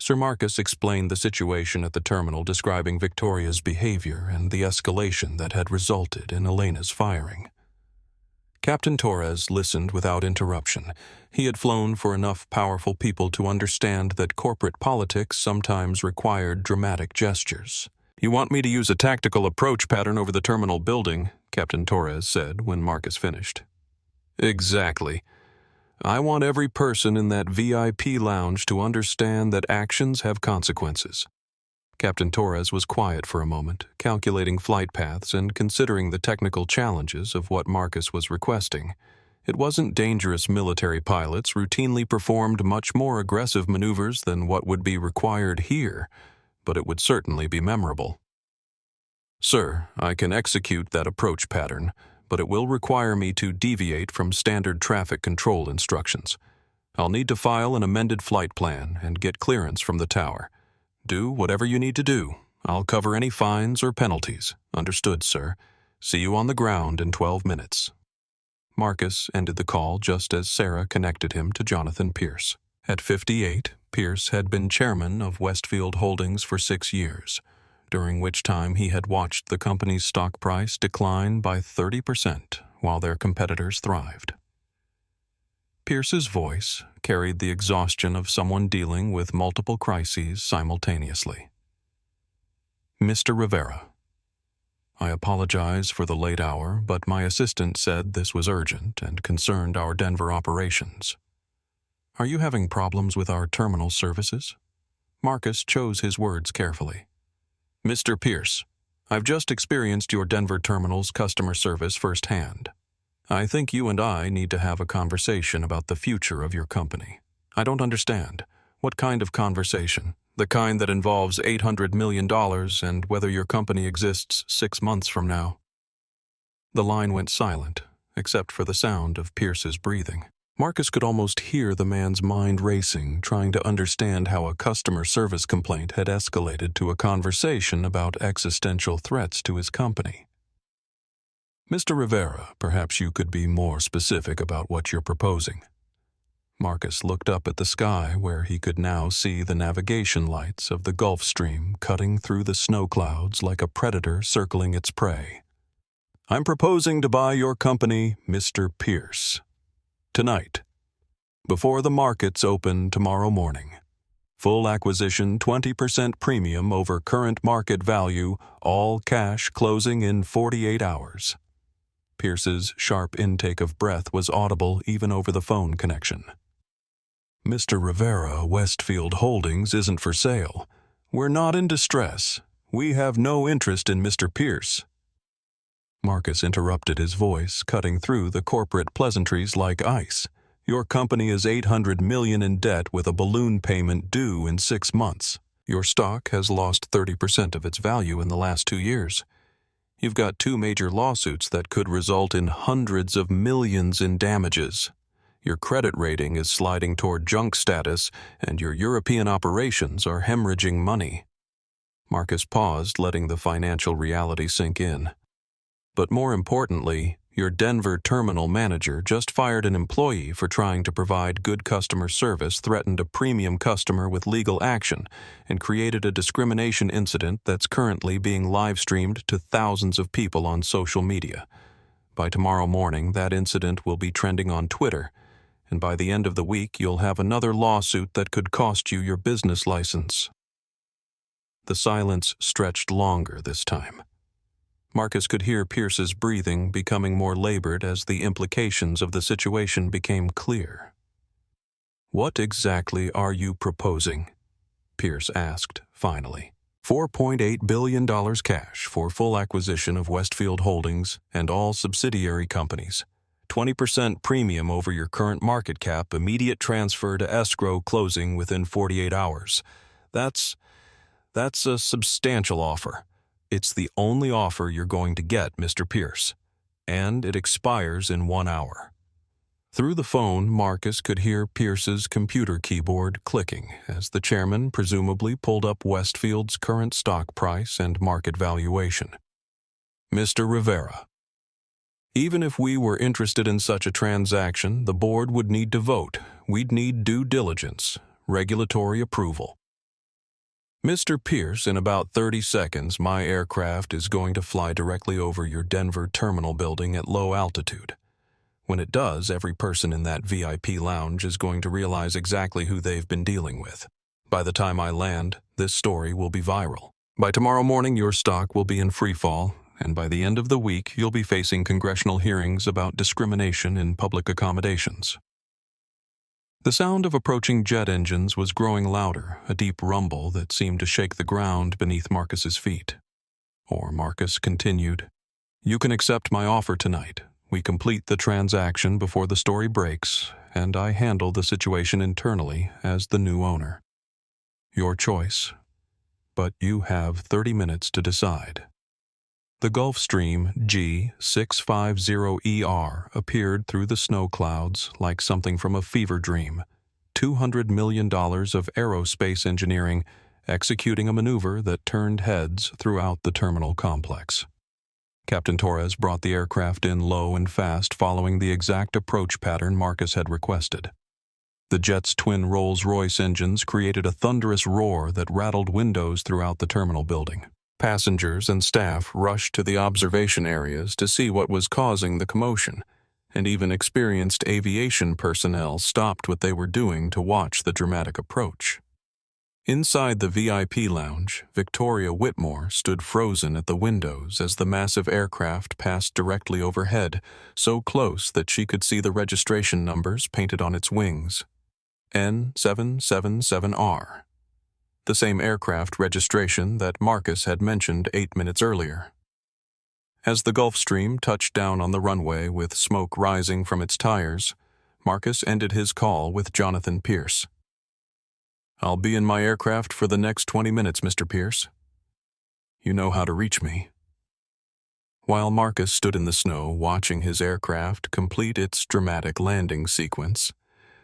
Sir Marcus explained the situation at the terminal, describing Victoria's behavior and the escalation that had resulted in Elena's firing. Captain Torres listened without interruption. He had flown for enough powerful people to understand that corporate politics sometimes required dramatic gestures. You want me to use a tactical approach pattern over the terminal building, Captain Torres said when Marcus finished. Exactly. I want every person in that VIP lounge to understand that actions have consequences. Captain Torres was quiet for a moment, calculating flight paths and considering the technical challenges of what Marcus was requesting. It wasn't dangerous. Military pilots routinely performed much more aggressive maneuvers than what would be required here, but it would certainly be memorable. Sir, I can execute that approach pattern, but it will require me to deviate from standard traffic control instructions. I'll need to file an amended flight plan and get clearance from the tower. Do whatever you need to do. I'll cover any fines or penalties. Understood, sir. See you on the ground in 12 minutes. Marcus ended the call just as Sarah connected him to Jonathan Pierce. At 58, Pierce had been chairman of Westfield Holdings for 6 years, during which time he had watched the company's stock price decline by 30% while their competitors thrived. Pierce's voice carried the exhaustion of someone dealing with multiple crises simultaneously. Mr. Rivera, I apologize for the late hour, but my assistant said this was urgent and concerned our Denver operations. Are you having problems with our terminal services? Marcus chose his words carefully. Mr. Pierce, I've just experienced your Denver terminal's customer service firsthand. I think you and I need to have a conversation about the future of your company. I don't understand. What kind of conversation? The kind that involves $800 million and whether your company exists 6 months from now. The line went silent, except for the sound of Pierce's breathing. Marcus could almost hear the man's mind racing, trying to understand how a customer service complaint had escalated to a conversation about existential threats to his company. Mr. Rivera, perhaps you could be more specific about what you're proposing. Marcus looked up at the sky where he could now see the navigation lights of the Gulf Stream cutting through the snow clouds like a predator circling its prey. I'm proposing to buy your company, Mr. Pierce. Tonight, before the markets open tomorrow morning. Full acquisition, 20% premium over current market value, all cash closing in 48 hours. Pierce's sharp intake of breath was audible even over the phone connection. Mr. Rivera, Westfield Holdings isn't for sale. We're not in distress. We have no interest in Mr. Pierce. Marcus interrupted, his voice cutting through the corporate pleasantries like ice. Your company is $800 million in debt with a balloon payment due in 6 months. Your stock has lost 30% of its value in the last 2 years. You've got 2 major lawsuits that could result in hundreds of millions in damages. Your credit rating is sliding toward junk status, and your European operations are hemorrhaging money. Marcus paused, letting the financial reality sink in. But more importantly, your Denver terminal manager just fired an employee for trying to provide good customer service, threatened a premium customer with legal action, and created a discrimination incident that's currently being live-streamed to thousands of people on social media. By tomorrow morning, that incident will be trending on Twitter, and by the end of the week, you'll have another lawsuit that could cost you your business license. The silence stretched longer this time. Marcus could hear Pierce's breathing becoming more labored as the implications of the situation became clear. What exactly are you proposing? Pierce asked, finally. $4.8 billion cash for full acquisition of Westfield Holdings and all subsidiary companies. 20% premium over your current market cap, immediate transfer to escrow closing within 48 hours. That's a substantial offer. It's the only offer you're going to get, Mr. Pierce, and it expires in 1 hour. Through the phone, Marcus could hear Pierce's computer keyboard clicking as the chairman presumably pulled up Westfield's current stock price and market valuation. Mr. Rivera, even if we were interested in such a transaction, the board would need to vote. We'd need due diligence, regulatory approval. Mr. Pierce, in about 30 seconds, my aircraft is going to fly directly over your Denver terminal building at low altitude. When it does, every person in that VIP lounge is going to realize exactly who they've been dealing with. By the time I land, this story will be viral. By tomorrow morning, your stock will be in free fall, and by the end of the week, you'll be facing congressional hearings about discrimination in public accommodations. The sound of approaching jet engines was growing louder, a deep rumble that seemed to shake the ground beneath Marcus's feet. Or Marcus continued, You can accept my offer tonight. We complete the transaction before the story breaks, and I handle the situation internally as the new owner. Your choice. But you have 30 minutes to decide. The Gulf Stream G650ER appeared through the snow clouds like something from a fever dream. $200 million of aerospace engineering executing a maneuver that turned heads throughout the terminal complex. Captain Torres brought the aircraft in low and fast following the exact approach pattern Marcus had requested. The jet's twin Rolls-Royce engines created a thunderous roar that rattled windows throughout the terminal building. Passengers and staff rushed to the observation areas to see what was causing the commotion, and even experienced aviation personnel stopped what they were doing to watch the dramatic approach. Inside the VIP lounge, Victoria Whitmore stood frozen at the windows as the massive aircraft passed directly overhead, so close that she could see the registration numbers painted on its wings. N777R. the same aircraft registration that Marcus had mentioned 8 minutes earlier. As the Gulfstream touched down on the runway with smoke rising from its tires, Marcus ended his call with Jonathan Pierce. "I'll be in my aircraft for the next 20 minutes, Mr. Pierce. You know how to reach me." While Marcus stood in the snow watching his aircraft complete its dramatic landing sequence,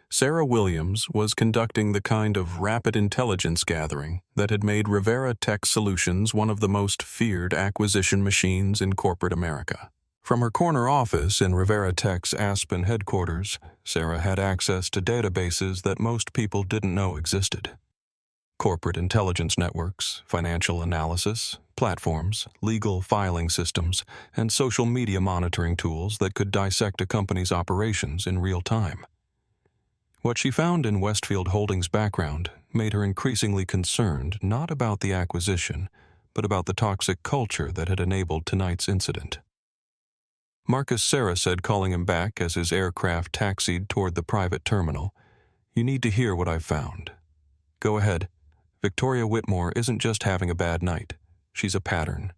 Sarah Williams was conducting the kind of rapid intelligence gathering that had made Rivera Tech Solutions one of the most feared acquisition machines in corporate America. From her corner office in Rivera Tech's Aspen headquarters, Sarah had access to databases that most people didn't know existed. Corporate intelligence networks, financial analysis, platforms, legal filing systems, and social media monitoring tools that could dissect a company's operations in real time. What she found in Westfield Holdings' background made her increasingly concerned not about the acquisition, but about the toxic culture that had enabled tonight's incident. Marcus Sarah said, calling him back as his aircraft taxied toward the private terminal, "You need to hear what I've found. Go ahead. Victoria Whitmore isn't just having a bad night. She's a pattern."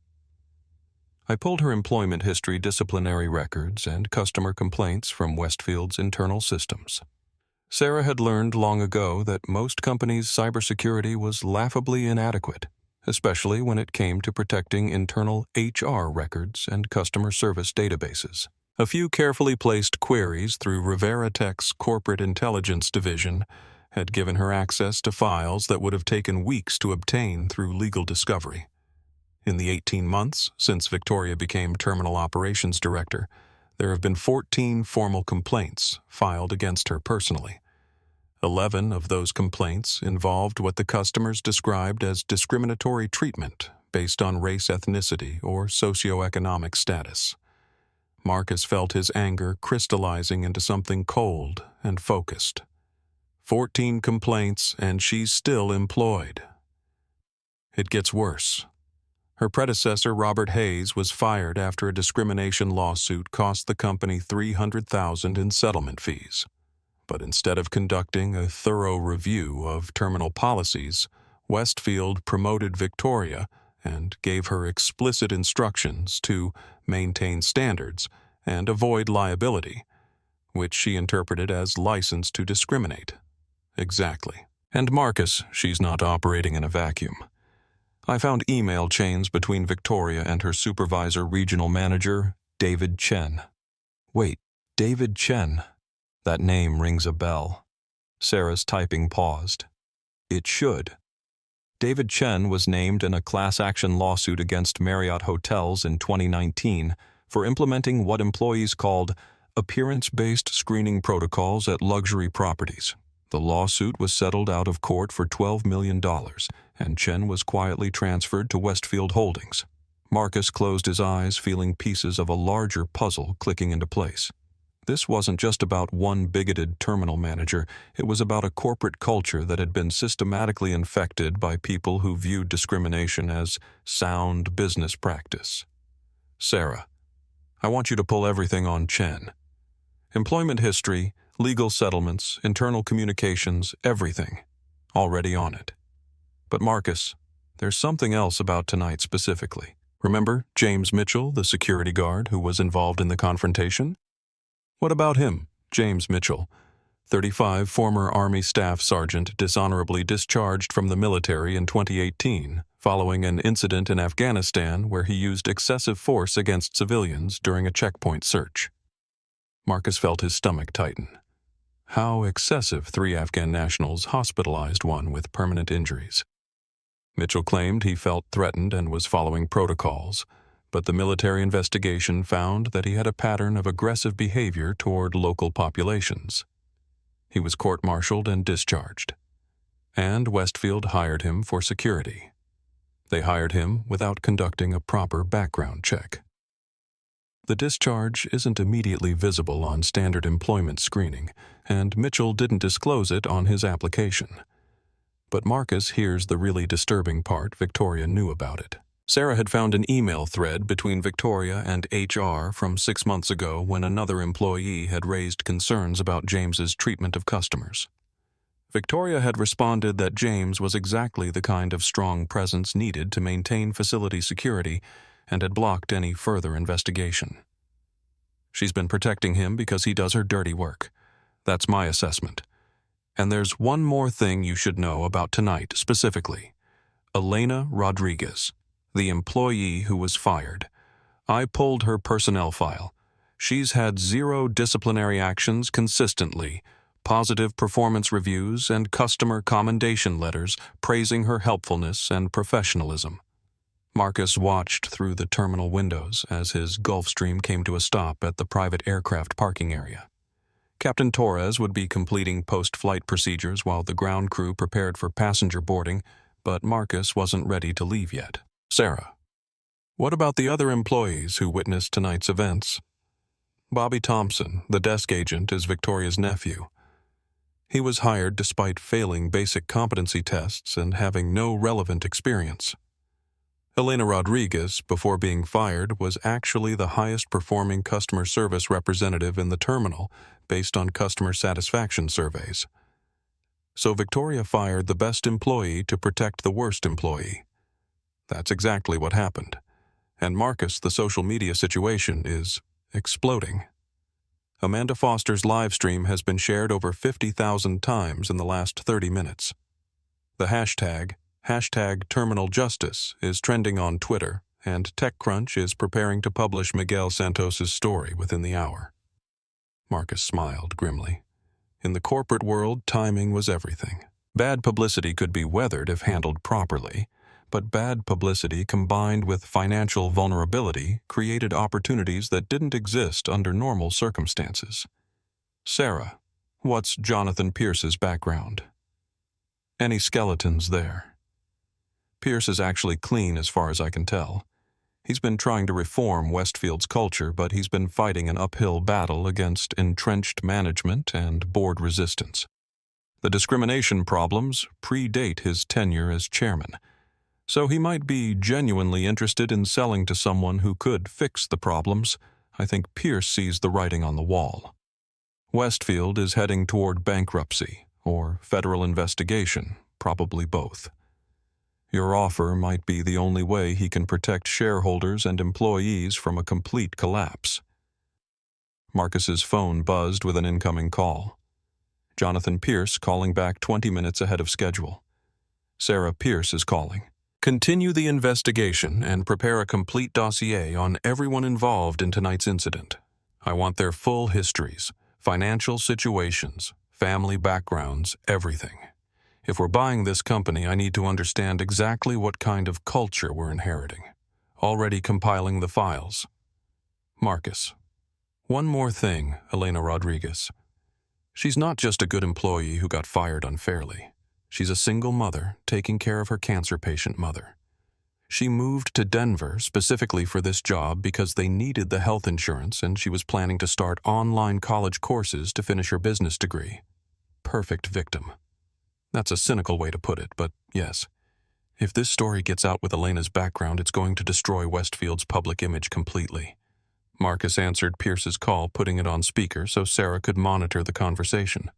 I pulled her employment history, disciplinary records, and customer complaints from Westfield's internal systems. Sarah had learned long ago that most companies' cybersecurity was laughably inadequate, especially when it came to protecting internal HR records and customer service databases. A few carefully placed queries through Rivera Tech's corporate intelligence division had given her access to files that would have taken weeks to obtain through legal discovery. In the 18 months since Victoria became Terminal Operations Director, there have been 14 formal complaints filed against her personally. 11 of those complaints involved what the customers described as discriminatory treatment based on race, ethnicity, or socioeconomic status. Marcus felt his anger crystallizing into something cold and focused. 14 complaints, and she's still employed. It gets worse. Her predecessor, Robert Hayes, was fired after a discrimination lawsuit cost the company $300,000 in settlement fees. But instead of conducting a thorough review of terminal policies, Westfield promoted Victoria and gave her explicit instructions to maintain standards and avoid liability, which she interpreted as license to discriminate. Exactly. And Marcus, she's not operating in a vacuum. I found email chains between Victoria and her supervisor regional manager, David Chen. Wait, David Chen. That name rings a bell. Sarah's typing paused. It should. David Chen was named in a class action lawsuit against Marriott Hotels in 2019 for implementing what employees called appearance-based screening protocols at luxury properties. The lawsuit was settled out of court for $12 million, and Chen was quietly transferred to Westfield Holdings. Marcus closed his eyes, feeling pieces of a larger puzzle clicking into place. This wasn't just about one bigoted terminal manager. It was about a corporate culture that had been systematically infected by people who viewed discrimination as sound business practice. "Sarah, I want you to pull everything on Chen. Employment history, legal settlements, internal communications, everything. Already on it. But Marcus, there's something else about tonight specifically. Remember James Mitchell, the security guard who was involved in the confrontation? What about him, James Mitchell, 35, former Army Staff Sergeant, dishonorably discharged from the military in 2018 following an incident in Afghanistan where he used excessive force against civilians during a checkpoint search?" Marcus felt his stomach tighten. How excessive 3 Afghan nationals hospitalized one with permanent injuries. Mitchell claimed he felt threatened and was following protocols, but the military investigation found that he had a pattern of aggressive behavior toward local populations. He was court-martialed and discharged. And Westfield hired him for security. They hired him without conducting a proper background check. The discharge isn't immediately visible on standard employment screening, and Mitchell didn't disclose it on his application. But Marcus hears the really disturbing part. Victoria knew about it. Sarah had found an email thread between Victoria and HR from 6 months ago when another employee had raised concerns about James's treatment of customers. Victoria had responded that James was exactly the kind of strong presence needed to maintain facility security and had blocked any further investigation. She's been protecting him because he does her dirty work. That's my assessment. And there's one more thing you should know about tonight specifically. Elena Rodriguez, the employee who was fired. I pulled her personnel file. She's had 0 disciplinary actions consistently, positive performance reviews, and customer commendation letters praising her helpfulness and professionalism. Marcus watched through the terminal windows as his Gulfstream came to a stop at the private aircraft parking area. Captain Torres would be completing post-flight procedures while the ground crew prepared for passenger boarding, but Marcus wasn't ready to leave yet. Sarah, what about the other employees who witnessed tonight's events? Bobby Thompson, the desk agent, is Victoria's nephew. He was hired despite failing basic competency tests and having no relevant experience. Elena Rodriguez, before being fired, was actually the highest-performing customer service representative in the terminal based on customer satisfaction surveys. So Victoria fired the best employee to protect the worst employee. That's exactly what happened. And Marcus, the social media situation is exploding. Amanda Foster's live stream has been shared over 50,000 times in the last 30 minutes. The hashtag #TerminalJustice is trending on Twitter, and TechCrunch is preparing to publish Miguel Santos's story within the hour. Marcus smiled grimly. In the corporate world, timing was everything. Bad publicity could be weathered if handled properly, but bad publicity combined with financial vulnerability created opportunities that didn't exist under normal circumstances. Sarah, what's Jonathan Pierce's background? Any skeletons there? Pierce is actually clean as far as I can tell. He's been trying to reform Westfield's culture, but he's been fighting an uphill battle against entrenched management and board resistance. The discrimination problems predate his tenure as chairman, so he might be genuinely interested in selling to someone who could fix the problems. I think Pierce sees the writing on the wall. Westfield is heading toward bankruptcy or federal investigation, probably both. Your offer might be the only way he can protect shareholders and employees from a complete collapse. Marcus's phone buzzed with an incoming call. Jonathan Pierce calling back 20 minutes ahead of schedule. Sarah Pierce is calling. Continue the investigation and prepare a complete dossier on everyone involved in tonight's incident. I want their full histories, financial situations, family backgrounds, everything. If we're buying this company, I need to understand exactly what kind of culture we're inheriting. Already compiling the files. Marcus. One more thing, Elena Rodriguez. She's not just a good employee who got fired unfairly. She's a single mother taking care of her cancer patient mother. She moved to Denver specifically for this job because they needed the health insurance and she was planning to start online college courses to finish her business degree. Perfect victim. That's a cynical way to put it, but yes. If this story gets out with Elena's background, it's going to destroy Westfield's public image completely. Marcus answered Pierce's call, putting it on speaker so Sarah could monitor the conversation.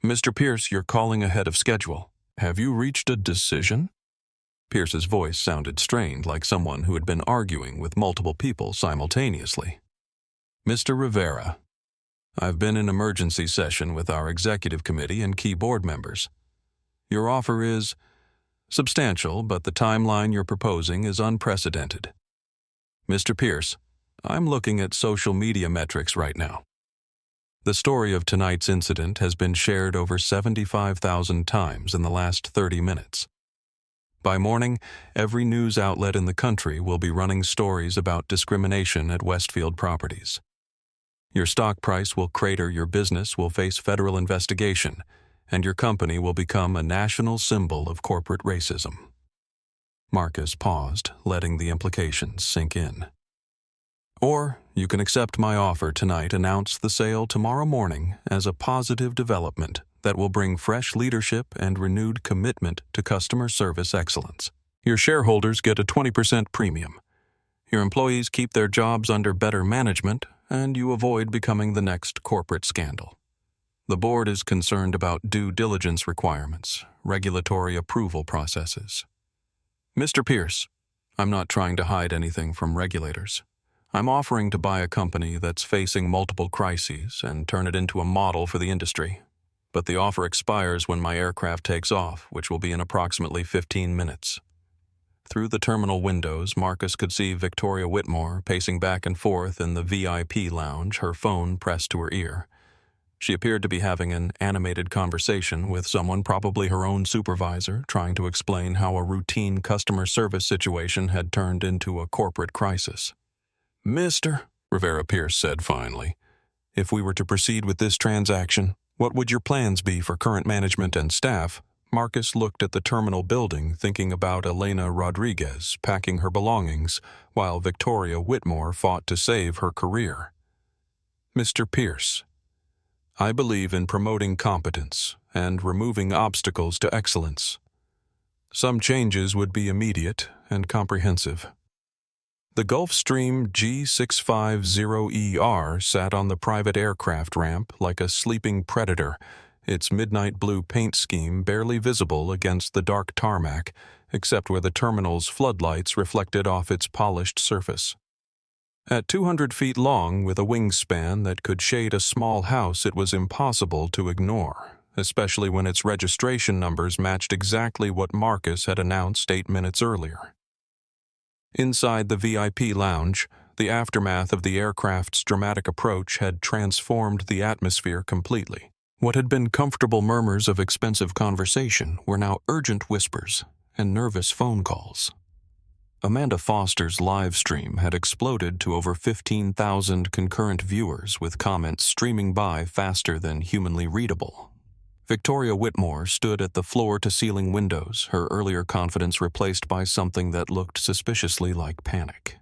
Mr. Pierce, you're calling ahead of schedule. Have you reached a decision? Pierce's voice sounded strained, like someone who had been arguing with multiple people simultaneously. Mr. Rivera, I've been in emergency session with our executive committee and key board members. Your offer is substantial, but the timeline you're proposing is unprecedented. Mr. Pierce, I'm looking at social media metrics right now. The story of tonight's incident has been shared over 75,000 times in the last 30 minutes. By morning, every news outlet in the country will be running stories about discrimination at Westfield Properties. Your stock price will crater, your business will face federal investigation, and your company will become a national symbol of corporate racism. Marcus paused, letting the implications sink in. Or you can accept my offer tonight, announce the sale tomorrow morning as a positive development that will bring fresh leadership and renewed commitment to customer service excellence. Your shareholders get a 20% premium. Your employees keep their jobs under better management, and you avoid becoming the next corporate scandal. The board is concerned about due diligence requirements, regulatory approval processes. Mr. Pierce, I'm not trying to hide anything from regulators. I'm offering to buy a company that's facing multiple crises and turn it into a model for the industry. But the offer expires when my aircraft takes off, which will be in approximately 15 minutes. Through the terminal windows, Marcus could see Victoria Whitmore pacing back and forth in the VIP lounge, her phone pressed to her ear. She appeared to be having an animated conversation with someone, probably her own supervisor, trying to explain how a routine customer service situation had turned into a corporate crisis. "Mr. Rivera Pierce said finally, "if we were to proceed with this transaction, what would your plans be for current management and staff?" Marcus looked at the terminal building, thinking about Elena Rodriguez packing her belongings, while Victoria Whitmore fought to save her career. "Mr. Pierce, I believe in promoting competence and removing obstacles to excellence. Some changes would be immediate and comprehensive." The Gulfstream G650ER sat on the private aircraft ramp like a sleeping predator, its midnight blue paint scheme barely visible against the dark tarmac, except where the terminal's floodlights reflected off its polished surface. At 200 feet long, with a wingspan that could shade a small house, it was impossible to ignore, especially when its registration numbers matched exactly what Marcus had announced 8 minutes earlier. Inside the VIP lounge, the aftermath of the aircraft's dramatic approach had transformed the atmosphere completely. What had been comfortable murmurs of expensive conversation were now urgent whispers and nervous phone calls. Amanda Foster's live stream had exploded to over 15,000 concurrent viewers, with comments streaming by faster than humanly readable. Victoria Whitmore stood at the floor-to-ceiling windows, her earlier confidence replaced by something that looked suspiciously like panic.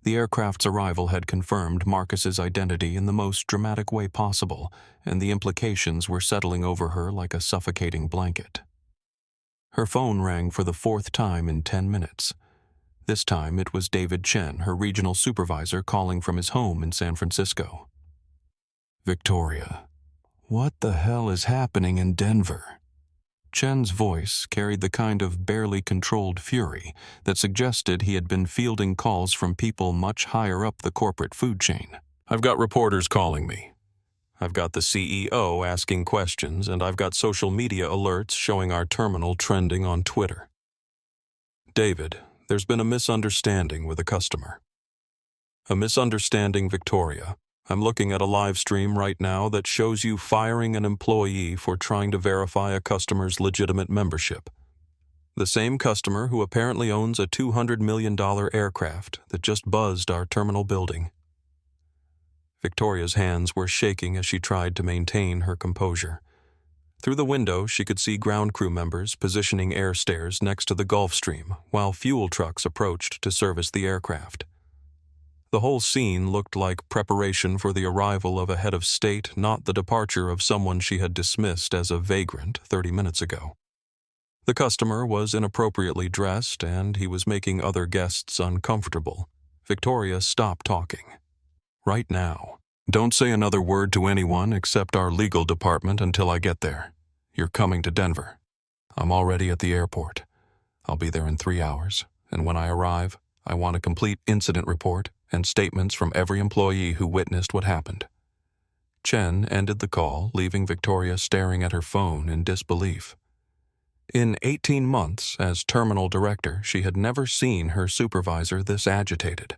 The aircraft's arrival had confirmed Marcus's identity in the most dramatic way possible, and the implications were settling over her like a suffocating blanket. Her phone rang for the 4th time in 10 minutes. This time it was David Chen, her regional supervisor, calling from his home in San Francisco. "Victoria, what the hell is happening in Denver?" Chen's voice carried the kind of barely controlled fury that suggested he had been fielding calls from people much higher up the corporate food chain. "I've got reporters calling me. I've got the CEO asking questions, and I've got social media alerts showing our terminal trending on Twitter. David, there's been a misunderstanding with a customer." "A misunderstanding, Victoria. I'm looking at a live stream right now that shows you firing an employee for trying to verify a customer's legitimate membership. The same customer who apparently owns a $200 million aircraft that just buzzed our terminal building." Victoria's hands were shaking as she tried to maintain her composure. Through the window, she could see ground crew members positioning air stairs next to the Gulfstream, while fuel trucks approached to service the aircraft. The whole scene looked like preparation for the arrival of a head of state, not the departure of someone she had dismissed as a vagrant 30 minutes ago. The customer was inappropriately dressed, and he was making other guests uncomfortable. Victoria stopped talking. "Right now. Don't say another word to anyone except our legal department until I get there. You're coming to Denver. I'm already at the airport. I'll be there in 3 hours, and when I arrive, I want a complete incident report and statements from every employee who witnessed what happened." Chen ended the call, leaving Victoria staring at her phone in disbelief. In 18 months as terminal director, she had never seen her supervisor this agitated.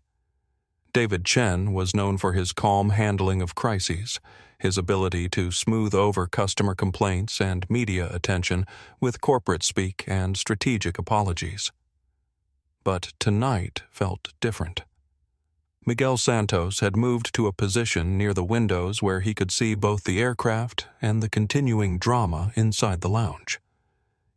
David Chen was known for his calm handling of crises, his ability to smooth over customer complaints and media attention with corporate speak and strategic apologies. But tonight felt different. Miguel Santos had moved to a position near the windows where he could see both the aircraft and the continuing drama inside the lounge.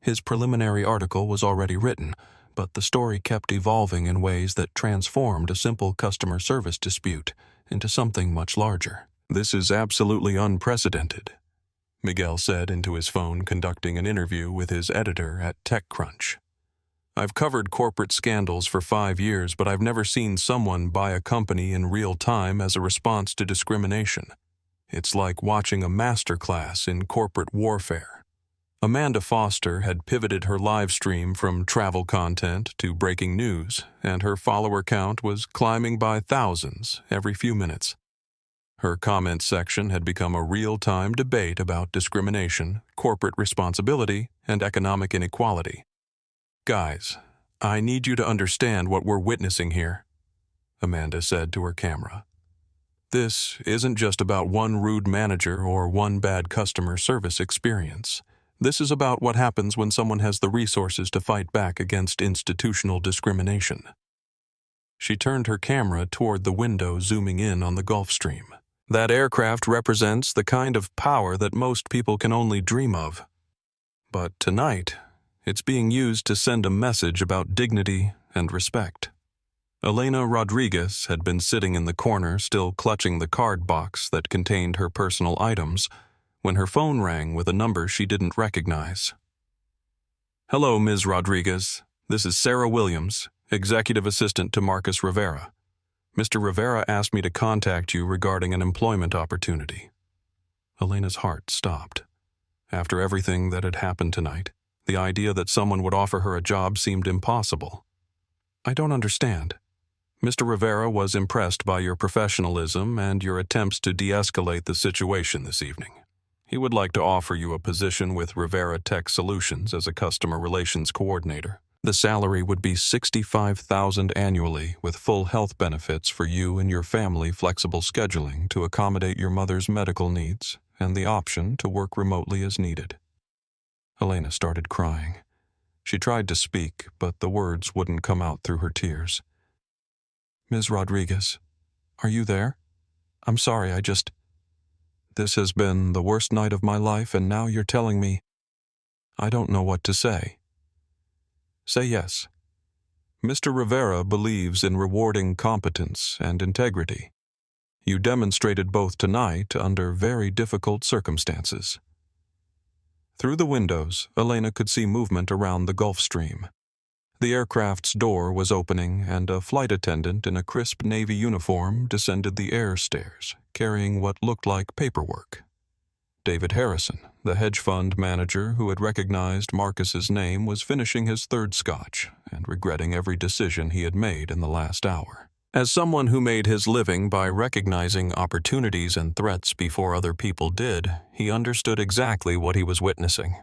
His preliminary article was already written, but the story kept evolving in ways that transformed a simple customer service dispute into something much larger. "This is absolutely unprecedented," Miguel said into his phone, conducting an interview with his editor at TechCrunch. "I've covered corporate scandals for 5 years, but I've never seen someone buy a company in real time as a response to discrimination. It's like watching a masterclass in corporate warfare. Amanda Foster had pivoted her live stream from travel content to breaking news, and her follower count was climbing by thousands every few minutes. Her comment section had become a real-time debate about discrimination, corporate responsibility, and economic inequality. "Guys, I need you to understand what we're witnessing here," Amanda said to her camera. "This isn't just about one rude manager or one bad customer service experience. This is about what happens when someone has the resources to fight back against institutional discrimination." She turned her camera toward the window zooming in on the Gulf Stream. "That aircraft represents the kind of power that most people can only dream of. But tonight, it's being used to send a message about dignity and respect." Elena Rodriguez had been sitting in the corner, still clutching the card box that contained her personal items, when her phone rang with a number she didn't recognize. "Hello, Ms. Rodriguez. This is Sarah Williams, executive assistant to Marcus Rivera. Mr. Rivera asked me to contact you regarding an employment opportunity." Elena's heart stopped. After everything that had happened tonight, the idea that someone would offer her a job seemed impossible. "I don't understand. Mr. Rivera was impressed by your professionalism and your attempts to de-escalate the situation this evening. He would like to offer you a position with Rivera Tech Solutions as a customer relations coordinator. The salary would be $65,000 annually with full health benefits for you and your family, flexible scheduling to accommodate your mother's medical needs, and the option to work remotely as needed." Elena started crying. She tried to speak, but the words wouldn't come out through her tears. "Ms. Rodriguez, are you there? I'm sorry, This has been the worst night of my life, and now you're telling me I don't know what to say." "Say yes. Mr. Rivera believes in rewarding competence and integrity. You demonstrated both tonight under very difficult circumstances." Through the windows, Elena could see movement around the Gulf Stream. The aircraft's door was opening, and a flight attendant in a crisp Navy uniform descended the air stairs, carrying what looked like paperwork. David Harrison, the hedge fund manager who had recognized Marcus's name, was finishing his third scotch and regretting every decision he had made in the last hour. As someone who made his living by recognizing opportunities and threats before other people did, he understood exactly what he was witnessing.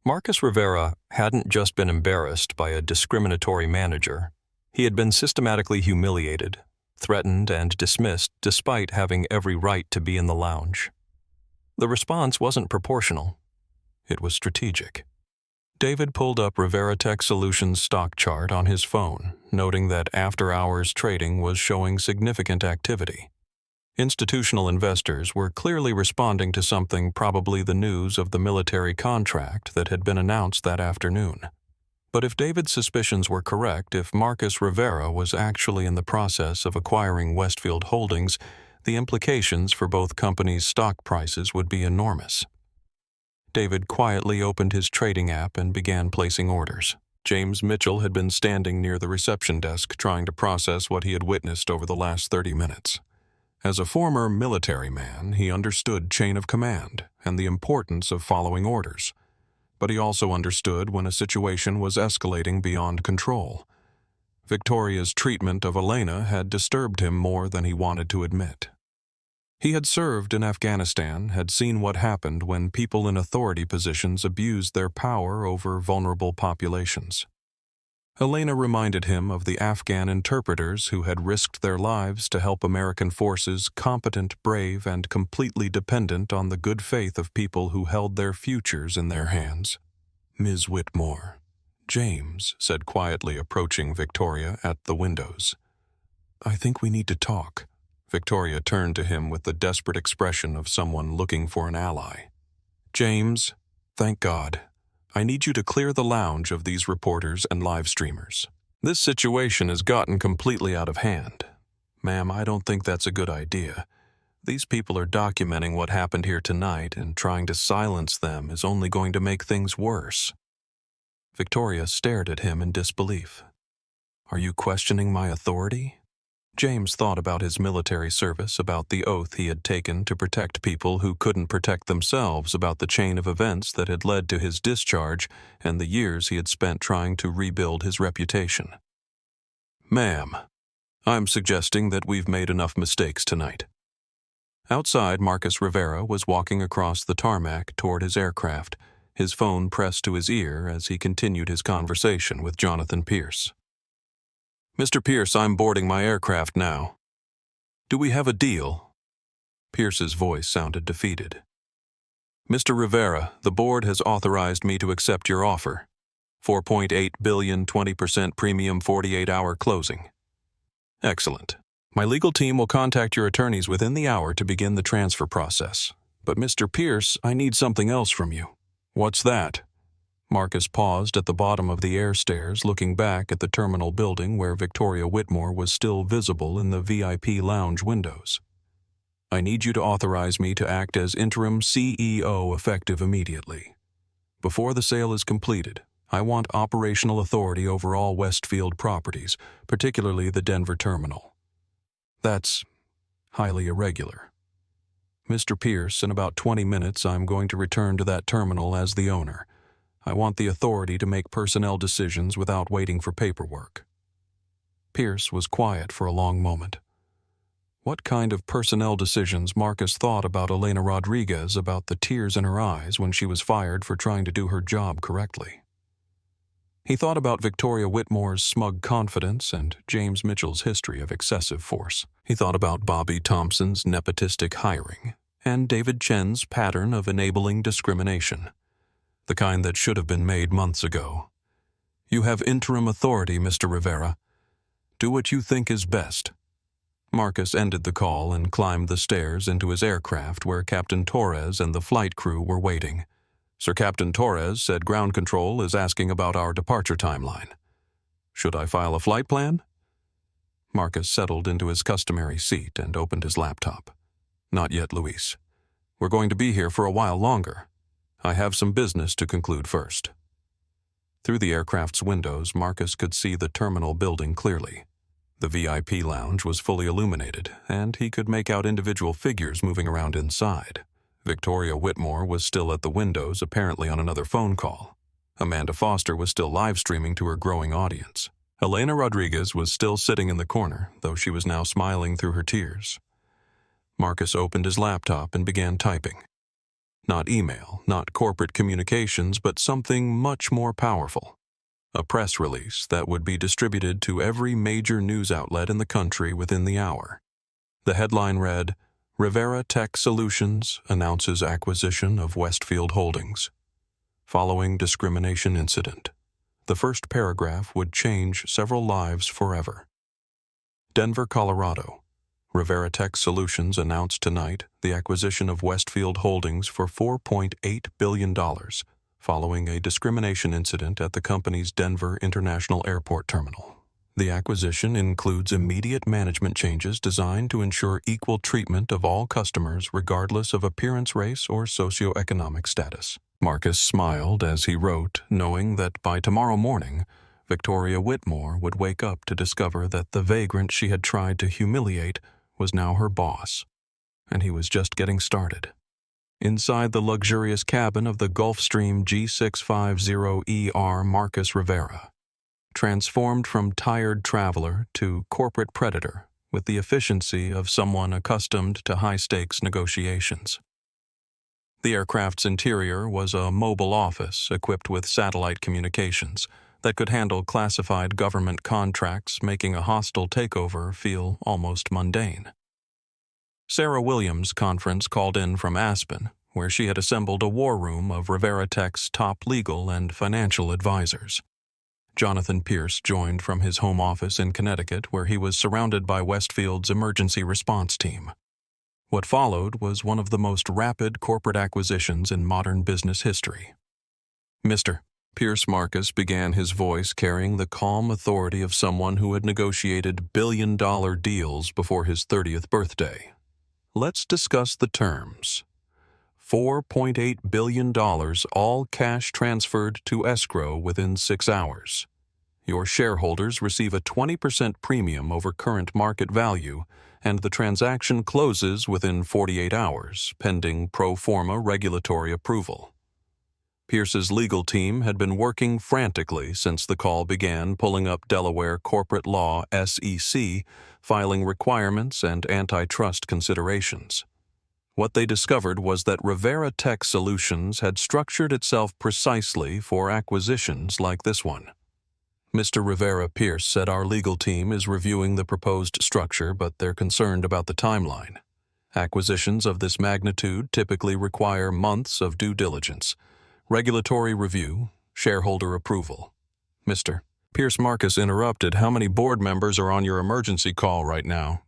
Marcus Rivera hadn't just been embarrassed by a discriminatory manager. He had been systematically humiliated, threatened, and dismissed despite having every right to be in the lounge. The response wasn't proportional. It was strategic. David pulled up Rivera Tech Solutions' stock chart on his phone, noting that after-hours trading was showing significant activity. Institutional investors were clearly responding to something, probably the news of the military contract that had been announced that afternoon. But if David's suspicions were correct, if Marcus Rivera was actually in the process of acquiring Westfield Holdings, the implications for both companies' stock prices would be enormous. David quietly opened his trading app and began placing orders. James Mitchell had been standing near the reception desk trying to process what he had witnessed over the last 30 minutes. As a former military man, he understood chain of command and the importance of following orders. But he also understood when a situation was escalating beyond control. Victoria's treatment of Elena had disturbed him more than he wanted to admit. He had served in Afghanistan, had seen what happened when people in authority positions abused their power over vulnerable populations. Elena reminded him of the Afghan interpreters who had risked their lives to help American forces, competent, brave, and completely dependent on the good faith of people who held their futures in their hands. "Ms. Whitmore," James said quietly, approaching Victoria at the windows. "I think we need to talk." Victoria turned to him with the desperate expression of someone looking for an ally. "James, thank God. I need you to clear the lounge of these reporters and live streamers. This situation has gotten completely out of hand. Ma'am, I don't think that's a good idea. These people are documenting what happened here tonight, and trying to silence them is only going to make things worse." Victoria stared at him in disbelief. "Are you questioning my authority? James thought about his military service, about the oath he had taken to protect people who couldn't protect themselves, about the chain of events that had led to his discharge, and the years he had spent trying to rebuild his reputation. "Ma'am, I'm suggesting that we've made enough mistakes tonight." Outside, Marcus Rivera was walking across the tarmac toward his aircraft, his phone pressed to his ear as he continued his conversation with Jonathan Pierce. "Mr. Pierce, I'm boarding my aircraft now. Do we have a deal?" Pierce's voice sounded defeated. "Mr. Rivera, the board has authorized me to accept your offer. 4.8 billion, 20% premium, 48-hour closing." "Excellent. My legal team will contact your attorneys within the hour to begin the transfer process. But Mr. Pierce, I need something else from you." "What's that?" Marcus paused at the bottom of the air stairs, looking back at the terminal building where Victoria Whitmore was still visible in the VIP lounge windows. "I need you to authorize me to act as interim CEO effective immediately. Before the sale is completed, I want operational authority over all Westfield properties, particularly the Denver terminal. That's highly irregular. Mr. Pierce, in about 20 minutes I'm going to return to that terminal as the owner. I want the authority to make personnel decisions without waiting for paperwork." Pierce was quiet for a long moment. What kind of personnel decisions? Marcus thought about Elena Rodriguez, about the tears in her eyes when she was fired for trying to do her job correctly. He thought about Victoria Whitmore's smug confidence and James Mitchell's history of excessive force. He thought about Bobby Thompson's nepotistic hiring and David Chen's pattern of enabling discrimination, the kind that should have been made months ago. "You have interim authority, Mr. Rivera. Do what you think is best." Marcus ended the call and climbed the stairs into his aircraft where Captain Torres and the flight crew were waiting. "Sir Captain Torres said ground control is asking about our departure timeline. Should I file a flight plan?" Marcus settled into his customary seat and opened his laptop. "Not yet, Luis. We're going to be here for a while longer. I have some business to conclude first." Through the aircraft's windows, Marcus could see the terminal building clearly. The VIP lounge was fully illuminated, and he could make out individual figures moving around inside. Victoria Whitmore was still at the windows, apparently on another phone call. Amanda Foster was still live-streaming to her growing audience. Elena Rodriguez was still sitting in the corner, though she was now smiling through her tears. Marcus opened his laptop and began typing. Not email, not corporate communications, but something much more powerful. A press release that would be distributed to every major news outlet in the country within the hour. The headline read, "Rivera Tech Solutions announces acquisition of Westfield Holdings. Following discrimination incident." The first paragraph would change several lives forever. Denver, Colorado. Rivera Tech Solutions announced tonight the acquisition of Westfield Holdings for $4.8 billion, following a discrimination incident at the company's Denver International Airport terminal. The acquisition includes immediate management changes designed to ensure equal treatment of all customers regardless of appearance, race, or socioeconomic status. Marcus smiled as he wrote, knowing that by tomorrow morning, Victoria Whitmore would wake up to discover that the vagrant she had tried to humiliate was now her boss, and he was just getting started. Inside the luxurious cabin of the Gulfstream G650ER, Marcus Rivera, transformed from tired traveler to corporate predator with the efficiency of someone accustomed to high-stakes negotiations. The aircraft's interior was a mobile office equipped with satellite communications that could handle classified government contracts, making a hostile takeover feel almost mundane. Sarah Williams' conference called in from Aspen, where she had assembled a war room of Rivera Tech's top legal and financial advisors. Jonathan Pierce joined from his home office in Connecticut, where he was surrounded by Westfield's emergency response team. What followed was one of the most rapid corporate acquisitions in modern business history. "Mr. Pierce," Marcus began, his voice carrying the calm authority of someone who had negotiated billion-dollar deals before his 30th birthday. "Let's discuss the terms. $4.8 billion, all cash transferred to escrow within 6 hours. Your shareholders receive a 20% premium over current market value, and the transaction closes within 48 hours, pending pro forma regulatory approval. Pierce's legal team had been working frantically since the call began, pulling up Delaware corporate law (SEC), filing requirements and antitrust considerations. What they discovered was that Rivera Tech Solutions had structured itself precisely for acquisitions like this one. Mr. Rivera Pierce said our legal team is reviewing the proposed structure, but they're concerned about the timeline. Acquisitions of this magnitude typically require months of due diligence, regulatory review, shareholder approval. Mr. Pierce Marcus interrupted. How many board members are on your emergency call right now?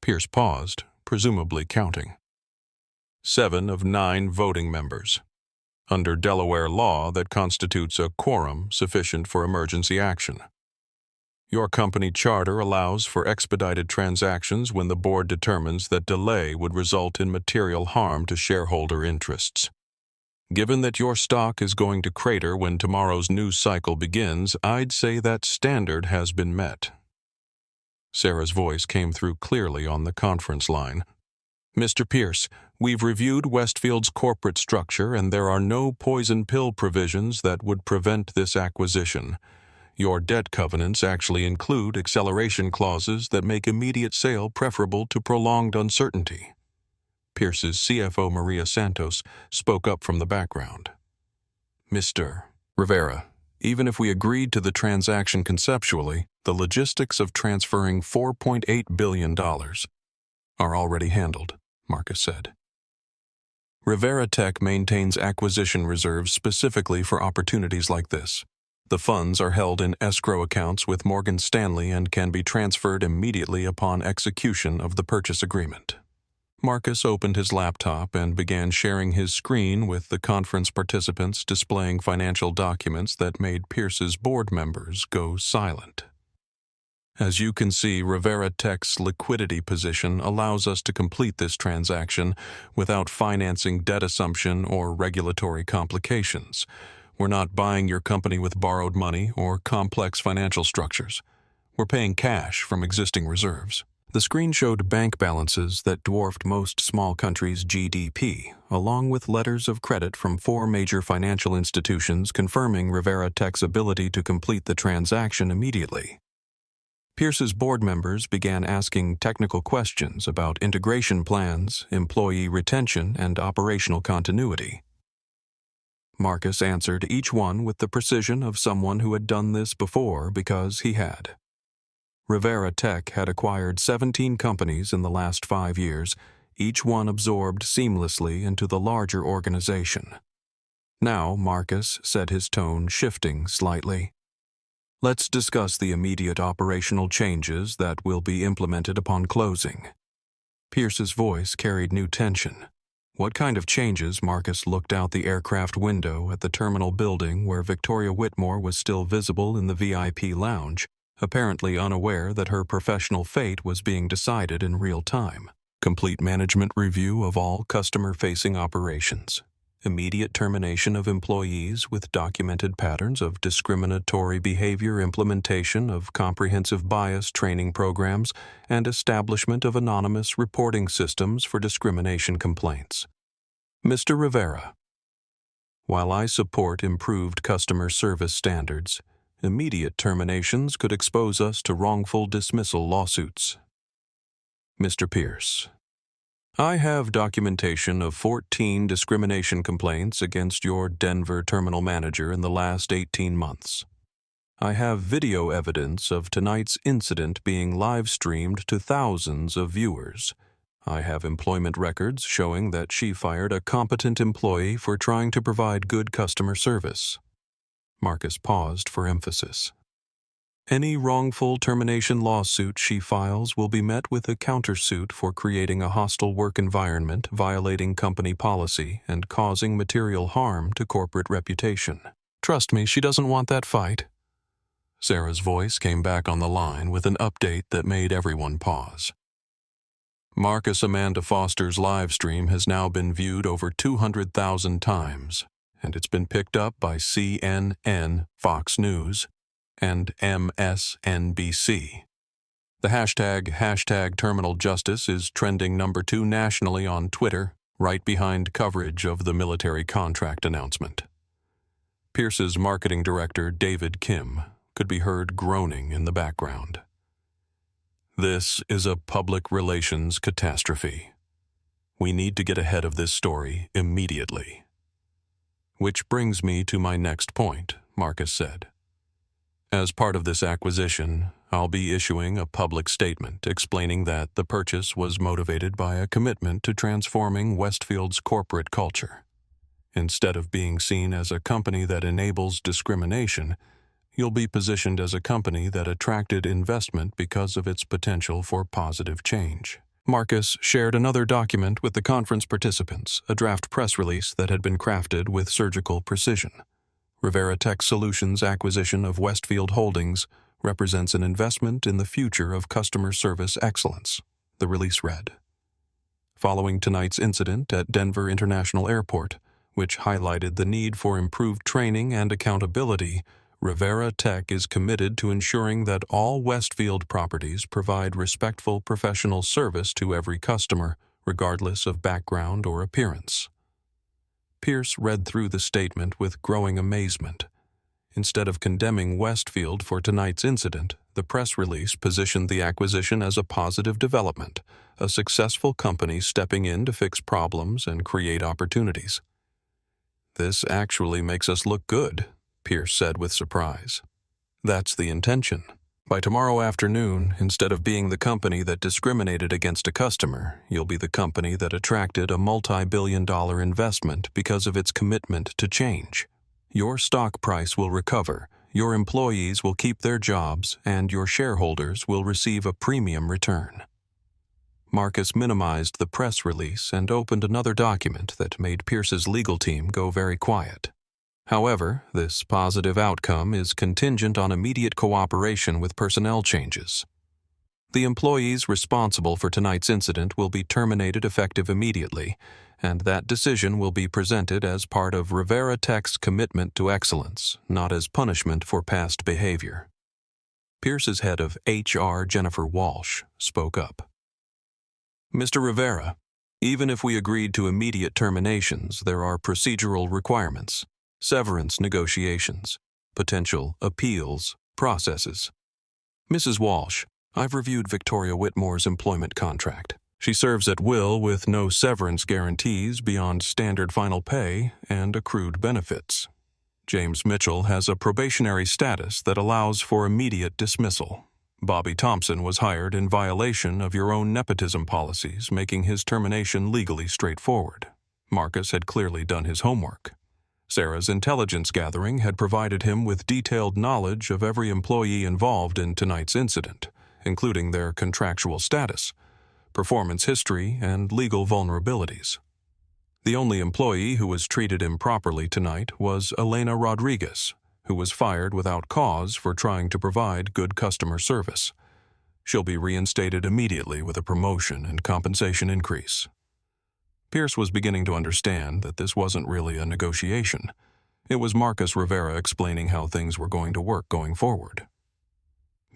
Pierce paused, presumably counting. 7 of 9 voting members. Under Delaware law, that constitutes a quorum sufficient for emergency action. Your company charter allows for expedited transactions when the board determines that delay would result in material harm to shareholder interests. Given that your stock is going to crater when tomorrow's news cycle begins, I'd say that standard has been met. Sarah's voice came through clearly on the conference line. Mr. Pierce, we've reviewed Westfield's corporate structure, and there are no poison pill provisions that would prevent this acquisition. Your debt covenants actually include acceleration clauses that make immediate sale preferable to prolonged uncertainty. Pierce's CFO, Maria Santos, spoke up from the background. Mr. Rivera, even if we agreed to the transaction conceptually, the logistics of transferring $4.8 billion are already handled, Marcus said. Rivera Tech maintains acquisition reserves specifically for opportunities like this. The funds are held in escrow accounts with Morgan Stanley and can be transferred immediately upon execution of the purchase agreement. Marcus opened his laptop and began sharing his screen with the conference participants, displaying financial documents that made Pierce's board members go silent. As you can see, Rivera Tech's liquidity position allows us to complete this transaction without financing debt assumption or regulatory complications. We're not buying your company with borrowed money or complex financial structures. We're paying cash from existing reserves. The screen showed bank balances that dwarfed most small countries' GDP, along with letters of credit from 4 major financial institutions confirming Rivera Tech's ability to complete the transaction immediately. Pierce's board members began asking technical questions about integration plans, employee retention, and operational continuity. Marcus answered each one with the precision of someone who had done this before because he had. Rivera Tech had acquired 17 companies in the last 5 years, each one absorbed seamlessly into the larger organization. Now Marcus said, his tone shifting slightly. Let's discuss the immediate operational changes that will be implemented upon closing. Pierce's voice carried new tension. What kind of changes? Marcus looked out the aircraft window at the terminal building where Victoria Whitmore was still visible in the VIP lounge, apparently unaware that her professional fate was being decided in real time. Complete management review of all customer-facing operations. Immediate termination of employees with documented patterns of discriminatory behavior, implementation of comprehensive bias training programs, and establishment of anonymous reporting systems for discrimination complaints. Mr. Rivera, while I support improved customer service standards, immediate terminations could expose us to wrongful dismissal lawsuits. Mr. Pierce, I have documentation of 14 discrimination complaints against your Denver terminal manager in the last 18 months. I have video evidence of tonight's incident being live-streamed to thousands of viewers. I have employment records showing that she fired a competent employee for trying to provide good customer service. Marcus paused for emphasis. Any wrongful termination lawsuit she files will be met with a countersuit for creating a hostile work environment, violating company policy, and causing material harm to corporate reputation. Trust me, she doesn't want that fight. Sarah's voice came back on the line with an update that made everyone pause. Marcus Amanda Foster's live stream has now been viewed over 200,000 times, and it's been picked up by CNN, Fox News, and MSNBC. The hashtag Terminal Justice is trending number 2 nationally on Twitter, right behind coverage of the military contract announcement. Pierce's marketing director, David Kim, could be heard groaning in the background. This is a public relations catastrophe. We need to get ahead of this story immediately. Which brings me to my next point, Marcus said. As part of this acquisition, I'll be issuing a public statement explaining that the purchase was motivated by a commitment to transforming Westfield's corporate culture. Instead of being seen as a company that enables discrimination, you'll be positioned as a company that attracted investment because of its potential for positive change. Marcus shared another document with the conference participants, a draft press release that had been crafted with surgical precision. Rivera Tech Solutions' acquisition of Westfield Holdings represents an investment in the future of customer service excellence, the release read. Following tonight's incident at Denver International Airport, which highlighted the need for improved training and accountability, Rivera Tech is committed to ensuring that all Westfield properties provide respectful professional service to every customer, regardless of background or appearance. Pierce read through the statement with growing amazement. Instead of condemning Westfield for tonight's incident, the press release positioned the acquisition as a positive development, a successful company stepping in to fix problems and create opportunities. "This actually makes us look good," Pierce said with surprise. "That's the intention. By tomorrow afternoon, instead of being the company that discriminated against a customer, you'll be the company that attracted a multi-billion-dollar investment because of its commitment to change. Your stock price will recover, your employees will keep their jobs, and your shareholders will receive a premium return." Marcus minimized the press release and opened another document that made Pierce's legal team go very quiet. However, this positive outcome is contingent on immediate cooperation with personnel changes. The employees responsible for tonight's incident will be terminated effective immediately, and that decision will be presented as part of Rivera Tech's commitment to excellence, not as punishment for past behavior. Pierce's head of HR, Jennifer Walsh, spoke up. "Mr. Rivera, even if we agreed to immediate terminations, there are procedural requirements, severance negotiations, potential appeals, processes. Mrs. Walsh, I've reviewed Victoria Whitmore's employment contract. She serves at will with no severance guarantees beyond standard final pay and accrued benefits. James Mitchell has a probationary status that allows for immediate dismissal. Bobby Thompson was hired in violation of your own nepotism policies, making his termination legally straightforward. Marcus had clearly done his homework. Sarah's intelligence gathering had provided him with detailed knowledge of every employee involved in tonight's incident, including their contractual status, performance history, and legal vulnerabilities. The only employee who was treated improperly tonight was Elena Rodriguez, who was fired without cause for trying to provide good customer service. She'll be reinstated immediately with a promotion and compensation increase." Pierce was beginning to understand that this wasn't really a negotiation. It was Marcus Rivera explaining how things were going to work going forward.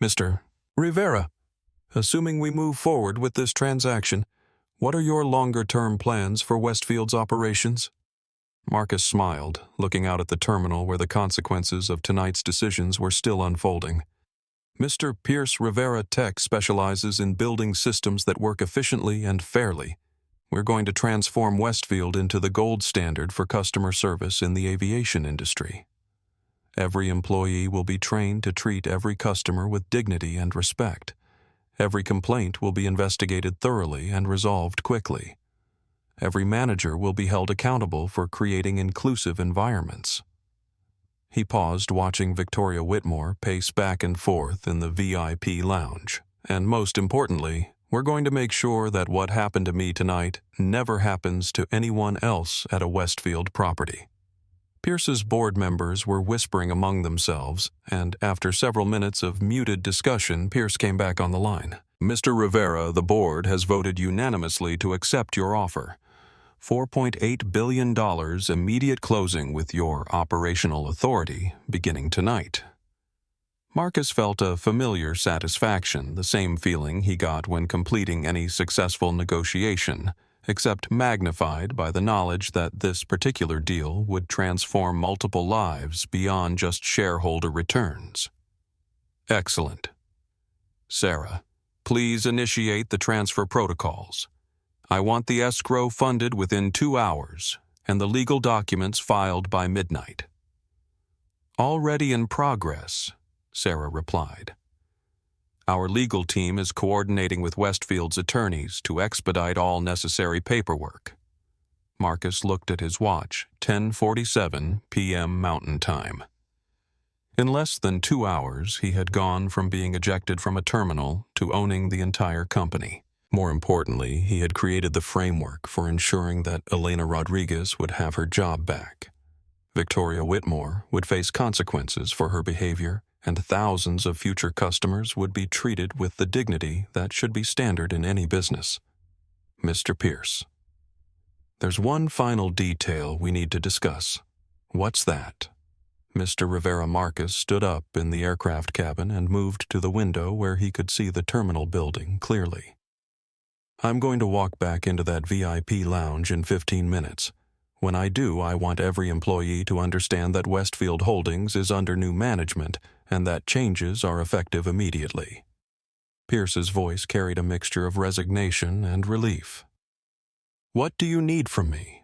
"Mr. Rivera, assuming we move forward with this transaction, what are your longer-term plans for Westfield's operations?" Marcus smiled, looking out at the terminal where the consequences of tonight's decisions were still unfolding. "Mr. Pierce Rivera Tech specializes in building systems that work efficiently and fairly. We're going to transform Westfield into the gold standard for customer service in the aviation industry. Every employee will be trained to treat every customer with dignity and respect. Every complaint will be investigated thoroughly and resolved quickly. Every manager will be held accountable for creating inclusive environments." He paused, watching Victoria Whitmore pace back and forth in the VIP lounge. "And most importantly, we're going to make sure that what happened to me tonight never happens to anyone else at a Westfield property." Pierce's board members were whispering among themselves, and after several minutes of muted discussion, Pierce came back on the line. "Mr. Rivera, the board has voted unanimously to accept your offer. $4.8 billion immediate closing with your operational authority beginning tonight." Marcus felt a familiar satisfaction, the same feeling he got when completing any successful negotiation, except magnified by the knowledge that this particular deal would transform multiple lives beyond just shareholder returns. Excellent. Sarah, please initiate the transfer protocols. I want the escrow funded within 2 hours and the legal documents filed by midnight. Already in progress, Sarah replied. Our legal team is coordinating with Westfield's attorneys to expedite all necessary paperwork. Marcus looked at his watch, 10:47 p.m. Mountain Time. In less than 2 hours, he had gone from being ejected from a terminal to owning the entire company. More importantly, he had created the framework for ensuring that Elena Rodriguez would have her job back. Victoria Whitmore would face consequences for her behavior, and thousands of future customers would be treated with the dignity that should be standard in any business. Mr. Pierce. There's one final detail we need to discuss. What's that? Mr. Rivera Marcus stood up in the aircraft cabin and moved to the window where he could see the terminal building clearly. I'm going to walk back into that VIP lounge in 15 minutes. When I do, I want every employee to understand that Westfield Holdings is under new management and that changes are effective immediately. Pierce's voice carried a mixture of resignation and relief. What do you need from me?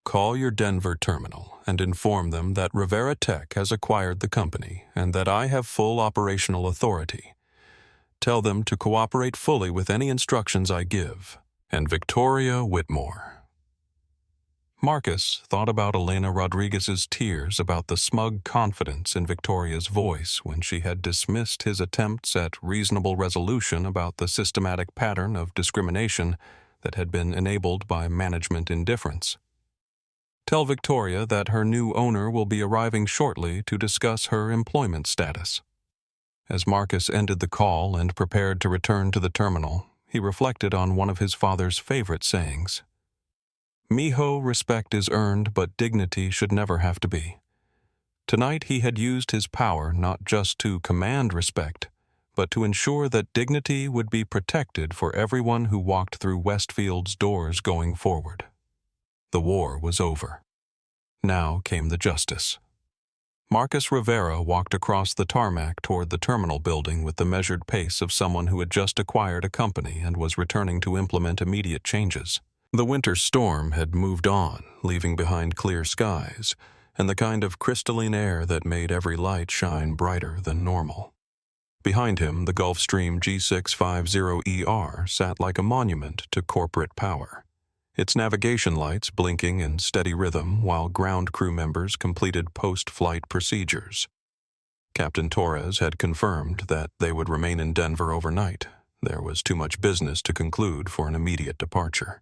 Call your Denver terminal and inform them that Rivera Tech has acquired the company and that I have full operational authority. Tell them to cooperate fully with any instructions I give. And Victoria Whitmore. Marcus thought about Elena Rodriguez's tears, about the smug confidence in Victoria's voice when she had dismissed his attempts at reasonable resolution about the systematic pattern of discrimination that had been enabled by management indifference. Tell Victoria that her new owner will be arriving shortly to discuss her employment status. As Marcus ended the call and prepared to return to the terminal, he reflected on one of his father's favorite sayings. Mijo, respect is earned, but dignity should never have to be. Tonight he had used his power not just to command respect, but to ensure that dignity would be protected for everyone who walked through Westfield's doors going forward. The war was over. Now came the justice. Marcus Rivera walked across the tarmac toward the terminal building with the measured pace of someone who had just acquired a company and was returning to implement immediate changes. The winter storm had moved on, leaving behind clear skies and the kind of crystalline air that made every light shine brighter than normal. Behind him, the Gulfstream G650ER sat like a monument to corporate power, its navigation lights blinking in steady rhythm while ground crew members completed post-flight procedures. Captain Torres had confirmed that they would remain in Denver overnight. There was too much business to conclude for an immediate departure.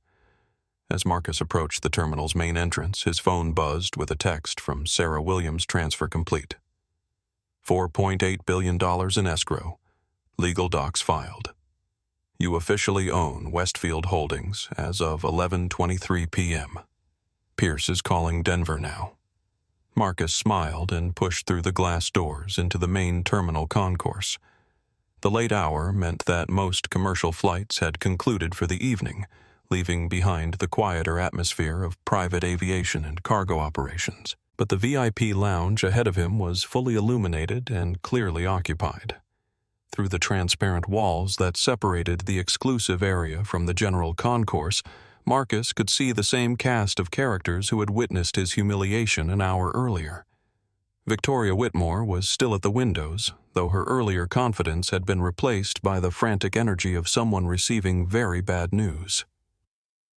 As Marcus approached the terminal's main entrance, his phone buzzed with a text from Sarah Williams, transfer complete. $4.8 billion in escrow. Legal docs filed. You officially own Westfield Holdings as of 11:23 p.m. Pierce is calling Denver now. Marcus smiled and pushed through the glass doors into the main terminal concourse. The late hour meant that most commercial flights had concluded for the evening, leaving behind the quieter atmosphere of private aviation and cargo operations. But the VIP lounge ahead of him was fully illuminated and clearly occupied. Through the transparent walls that separated the exclusive area from the general concourse, Marcus could see the same cast of characters who had witnessed his humiliation an hour earlier. Victoria Whitmore was still at the windows, though her earlier confidence had been replaced by the frantic energy of someone receiving very bad news.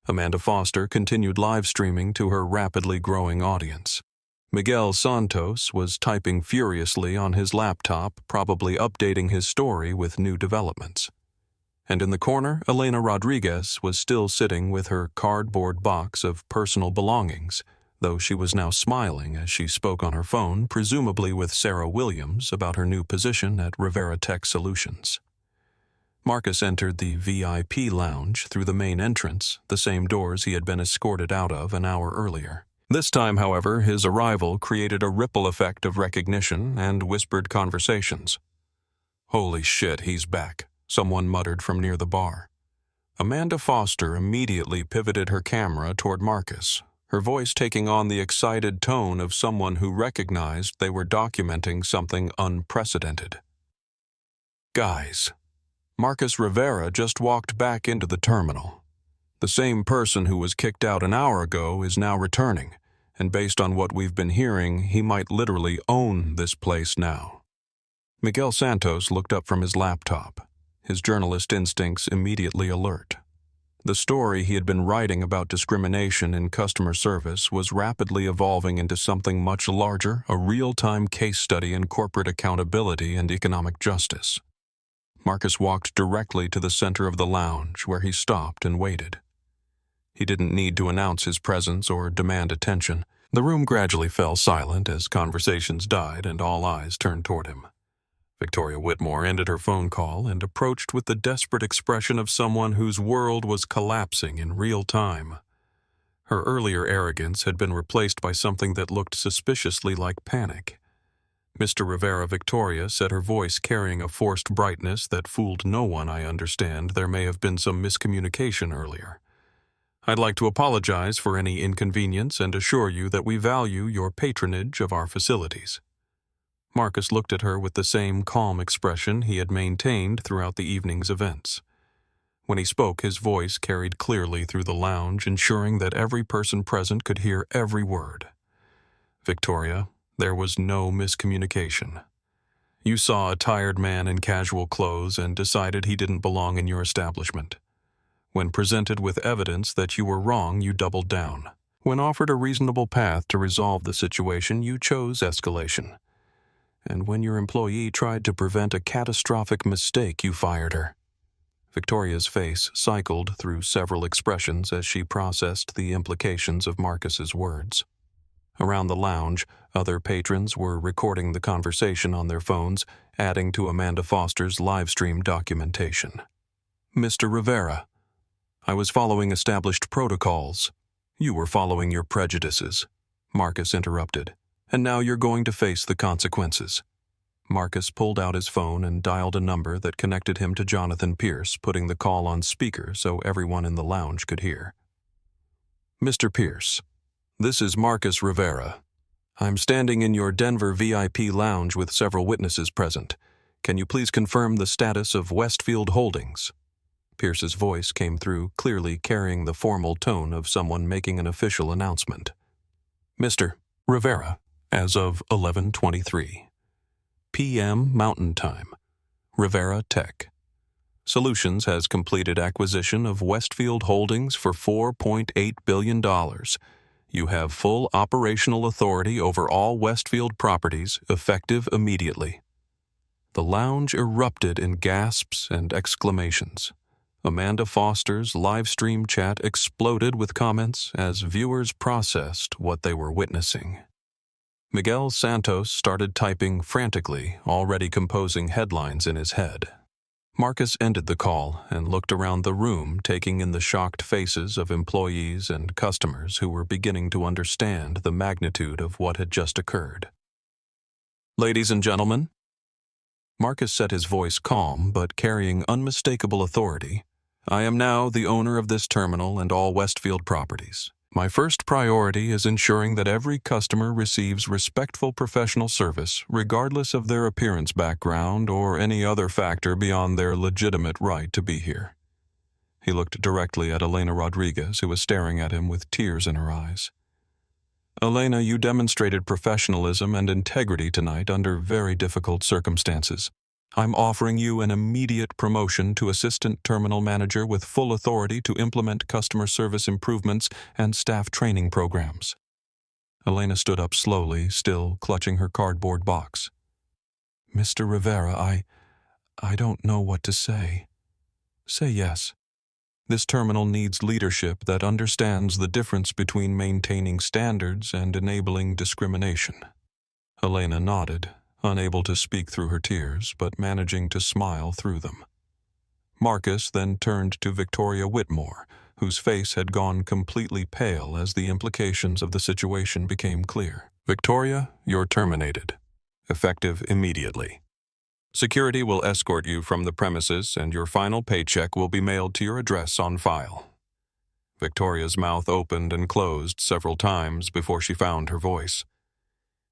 Amanda Foster continued live streaming to her rapidly growing audience. Miguel Santos was typing furiously on his laptop, probably updating his story with new developments. And in the corner, Elena Rodriguez was still sitting with her cardboard box of personal belongings, though she was now smiling as she spoke on her phone, presumably with Sarah Williams, about her new position at Rivera Tech Solutions. Marcus entered the VIP lounge through the main entrance, the same doors he had been escorted out of an hour earlier. This time, however, his arrival created a ripple effect of recognition and whispered conversations. "Holy shit, he's back," someone muttered from near the bar. Amanda Foster immediately pivoted her camera toward Marcus, her voice taking on the excited tone of someone who recognized they were documenting something unprecedented. "Guys, Marcus Rivera just walked back into the terminal. The same person who was kicked out an hour ago is now returning, and based on what we've been hearing, he might literally own this place now." Miguel Santos looked up from his laptop, his journalist instincts immediately alert. The story he had been writing about discrimination in customer service was rapidly evolving into something much larger, a real-time case study in corporate accountability and economic justice. Marcus walked directly to the center of the lounge, where he stopped and waited. He didn't need to announce his presence or demand attention. The room gradually fell silent as conversations died and all eyes turned toward him. Victoria Whitmore ended her phone call and approached with the desperate expression of someone whose world was collapsing in real time. Her earlier arrogance had been replaced by something that looked suspiciously like panic. "Mr. Rivera," Victoria said, her voice carrying a forced brightness that fooled no one. "I understand there may have been some miscommunication earlier. I'd like to apologize for any inconvenience and assure you that we value your patronage of our facilities." Marcus looked at her with the same calm expression he had maintained throughout the evening's events. When he spoke, his voice carried clearly through the lounge, ensuring that every person present could hear every word. "Victoria, there was no miscommunication. You saw a tired man in casual clothes and decided he didn't belong in your establishment. When presented with evidence that you were wrong, you doubled down. When offered a reasonable path to resolve the situation, you chose escalation. And when your employee tried to prevent a catastrophic mistake, you fired her." Victoria's face cycled through several expressions as she processed the implications of Marcus's words. Around the lounge, other patrons were recording the conversation on their phones, adding to Amanda Foster's live-stream documentation. "Mr. Rivera, I was following established protocols. You were following your prejudices," Marcus interrupted. "And now you're going to face the consequences." Marcus pulled out his phone and dialed a number that connected him to Jonathan Pierce, putting the call on speaker so everyone in the lounge could hear. "Mr. Pierce, this is Marcus Rivera. I'm standing in your Denver VIP lounge with several witnesses present. Can you please confirm the status of Westfield Holdings?" Pierce's voice came through, clearly carrying the formal tone of someone making an official announcement. "Mr. Rivera, as of 11:23 p.m. Mountain Time, Rivera Tech Solutions has completed acquisition of Westfield Holdings for $4.8 billion. You have full operational authority over all Westfield properties, effective immediately." The lounge erupted in gasps and exclamations. Amanda Foster's live-stream chat exploded with comments as viewers processed what they were witnessing. Miguel Santos started typing frantically, already composing headlines in his head. Marcus ended the call and looked around the room, taking in the shocked faces of employees and customers who were beginning to understand the magnitude of what had just occurred. "Ladies and gentlemen," Marcus set his voice calm but carrying unmistakable authority, "I am now the owner of this terminal and all Westfield properties. My first priority is ensuring that every customer receives respectful professional service, regardless of their appearance background or any other factor beyond their legitimate right to be here." He looked directly at Elena Rodriguez, who was staring at him with tears in her eyes. "Elena, you demonstrated professionalism and integrity tonight under very difficult circumstances. I'm offering you an immediate promotion to Assistant Terminal Manager with full authority to implement customer service improvements and staff training programs." Elena stood up slowly, still clutching her cardboard box. "Mr. Rivera, I don't know what to say. Say yes. This terminal needs leadership that understands the difference between maintaining standards and enabling discrimination." Elena nodded, unable to speak through her tears, but managing to smile through them. Marcus then turned to Victoria Whitmore, whose face had gone completely pale as the implications of the situation became clear. "Victoria, you're terminated. Effective immediately. Security will escort you from the premises, and your final paycheck will be mailed to your address on file." Victoria's mouth opened and closed several times before she found her voice.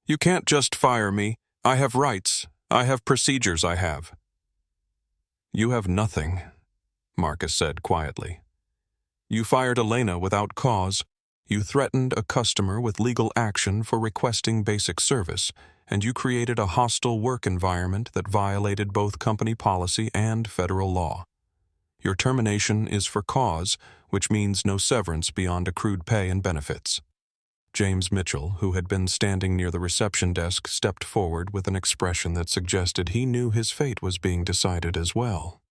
"You can't just fire me. I have rights. I have procedures I have." "You have nothing," Marcus said quietly. "You fired Elena without cause. You threatened a customer with legal action for requesting basic service, and you created a hostile work environment that violated both company policy and federal law. Your termination is for cause, which means no severance beyond accrued pay and benefits." James Mitchell, who had been standing near the reception desk, stepped forward with an expression that suggested he knew his fate was being decided as well.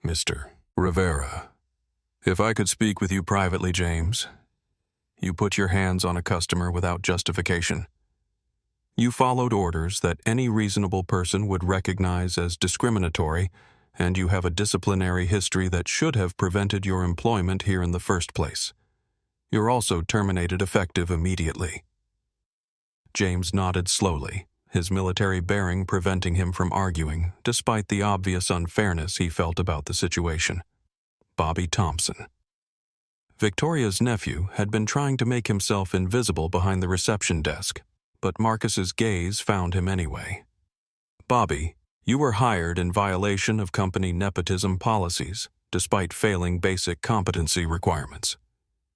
"Mr. Rivera, if I could speak with you privately, James. You put your hands on a customer without justification. You followed orders that any reasonable person would recognize as discriminatory, and you have a disciplinary history that should have prevented your employment here in the first place. You're also terminated effective immediately." James nodded slowly, his military bearing preventing him from arguing, despite the obvious unfairness he felt about the situation. Bobby Thompson. Victoria's nephew had been trying to make himself invisible behind the reception desk, but Marcus's gaze found him anyway. "Bobby, you were hired in violation of company nepotism policies, despite failing basic competency requirements.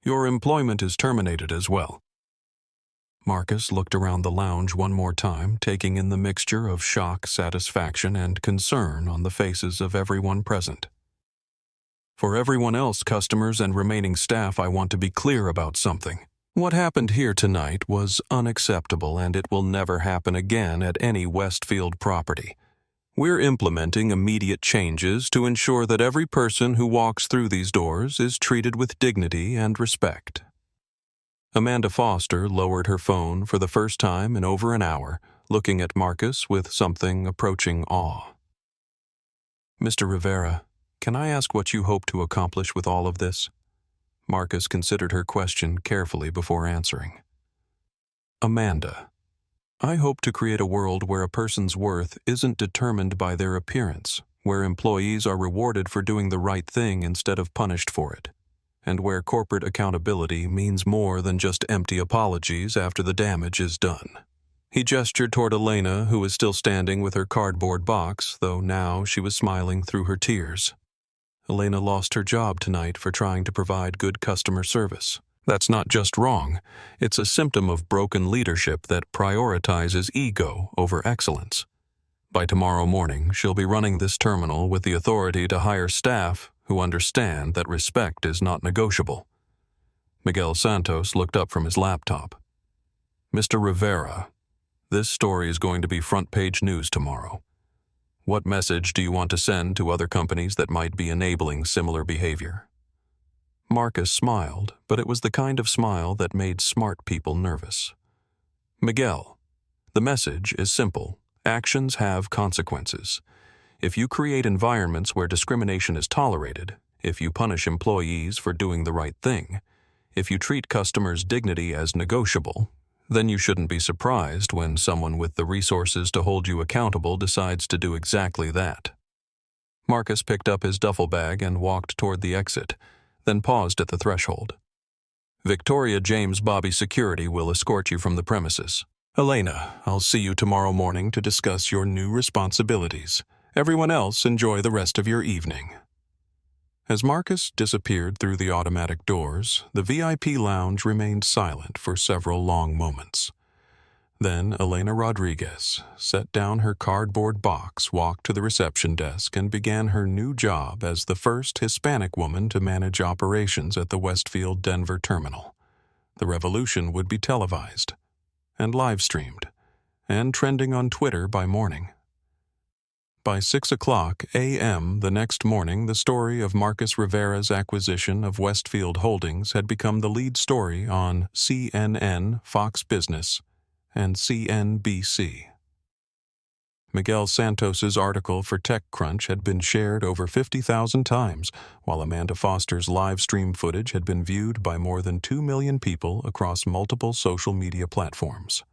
Your employment is terminated as well." Marcus looked around the lounge one more time, taking in the mixture of shock, satisfaction, and concern on the faces of everyone present. "For everyone else, customers and remaining staff, I want to be clear about something. What happened here tonight was unacceptable, and it will never happen again at any Westfield property. We're implementing immediate changes to ensure that every person who walks through these doors is treated with dignity and respect." Amanda Foster lowered her phone for the first time in over an hour, looking at Marcus with something approaching awe. "Mr. Rivera, can I ask what you hope to accomplish with all of this?" Marcus considered her question carefully before answering. "Amanda, I hope to create a world where a person's worth isn't determined by their appearance, where employees are rewarded for doing the right thing instead of punished for it, and where corporate accountability means more than just empty apologies after the damage is done." He gestured toward Elena, who was still standing with her cardboard box, though now she was smiling through her tears. Elena lost her job tonight for trying to provide good customer service. That's not just wrong, it's a symptom of broken leadership that prioritizes ego over excellence. By tomorrow morning, she'll be running this terminal with the authority to hire staff who understand that respect is not negotiable. Miguel Santos looked up from his laptop. "Mr. Rivera, this story is going to be front-page news tomorrow. What message do you want to send to other companies that might be enabling similar behavior?" Marcus smiled, but it was the kind of smile that made smart people nervous. "Miguel, the message is simple. Actions have consequences. If you create environments where discrimination is tolerated, if you punish employees for doing the right thing, if you treat customers' dignity as negotiable, then you shouldn't be surprised when someone with the resources to hold you accountable decides to do exactly that." Marcus picked up his duffel bag and walked toward the exit, then paused at the threshold. "Victoria James Bobby Security will escort you from the premises. Elena, I'll see you tomorrow morning to discuss your new responsibilities. Everyone else, enjoy the rest of your evening." As Marcus disappeared through the automatic doors, the VIP lounge remained silent for several long moments. Then Elena Rodriguez set down her cardboard box, walked to the reception desk, and began her new job as the first Hispanic woman to manage operations at the Westfield Denver terminal. The revolution would be televised and live-streamed and trending on Twitter by morning. By 6:00 a.m. the next morning, the story of Marcus Rivera's acquisition of Westfield Holdings had become the lead story on CNN, Fox Business, and CNBC. Miguel Santos's article for TechCrunch had been shared over 50,000 times, while Amanda Foster's live stream footage had been viewed by more than 2 million people across multiple social media platforms.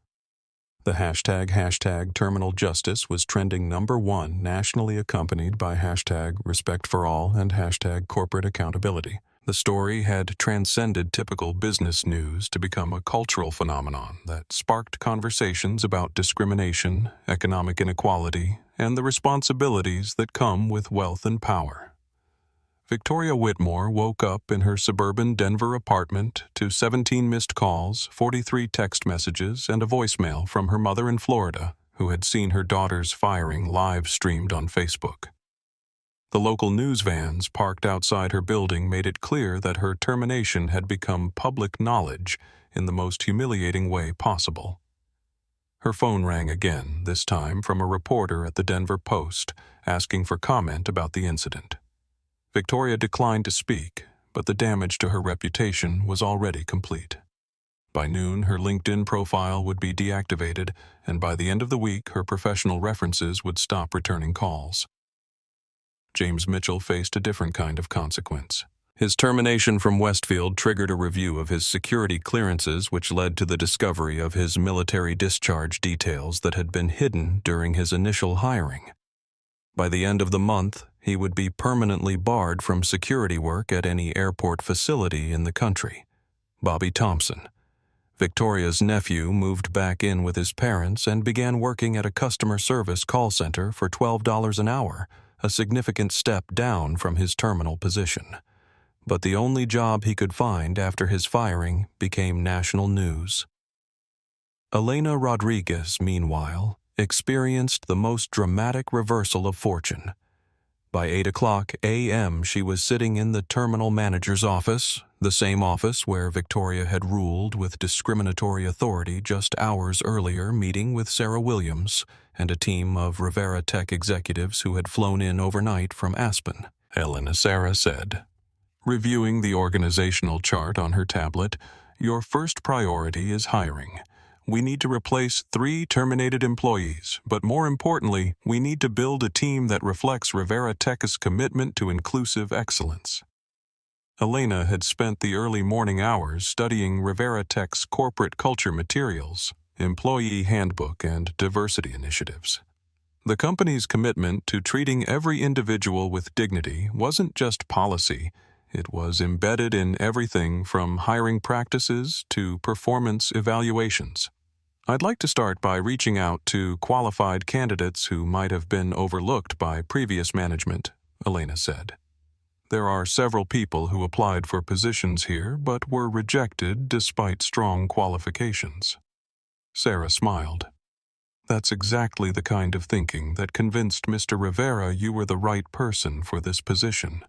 The hashtag Terminal Justice was trending #1 nationally, accompanied by hashtag Respect for All and hashtag Corporate Accountability. The story had transcended typical business news to become a cultural phenomenon that sparked conversations about discrimination, economic inequality, and the responsibilities that come with wealth and power. Victoria Whitmore woke up in her suburban Denver apartment to 17 missed calls, 43 text messages, and a voicemail from her mother in Florida, who had seen her daughter's firing live streamed on Facebook. The local news vans parked outside her building made it clear that her termination had become public knowledge in the most humiliating way possible. Her phone rang again, this time from a reporter at the Denver Post, asking for comment about the incident. Victoria declined to speak, but the damage to her reputation was already complete. By noon, her LinkedIn profile would be deactivated, and by the end of the week, her professional references would stop returning calls. James Mitchell faced a different kind of consequence. His termination from Westfield triggered a review of his security clearances, which led to the discovery of his military discharge details that had been hidden during his initial hiring. By the end of the month, he would be permanently barred from security work at any airport facility in the country. Bobby Thompson, Victoria's nephew, moved back in with his parents and began working at a customer service call center for $12 an hour, a significant step down from his terminal position. But the only job he could find after his firing became national news. Elena Rodriguez, meanwhile, experienced the most dramatic reversal of fortune. By 8 a.m., she was sitting in the terminal manager's office, the same office where Victoria had ruled with discriminatory authority just hours earlier, meeting with Sarah Williams and a team of Rivera Tech executives who had flown in overnight from Aspen. Elena Sarah said, reviewing the organizational chart on her tablet, "Your first priority is hiring. We need to replace 3 terminated employees, but more importantly, we need to build a team that reflects Rivera Tech's commitment to inclusive excellence." Elena had spent the early morning hours studying Rivera Tech's corporate culture materials, employee handbook, and diversity initiatives. The company's commitment to treating every individual with dignity wasn't just policy, it was embedded in everything from hiring practices to performance evaluations. "I'd like to start by reaching out to qualified candidates who might have been overlooked by previous management," Elena said. "There are several people who applied for positions here but were rejected despite strong qualifications." Sarah smiled. "That's exactly the kind of thinking that convinced Mr. Rivera you were the right person for this position."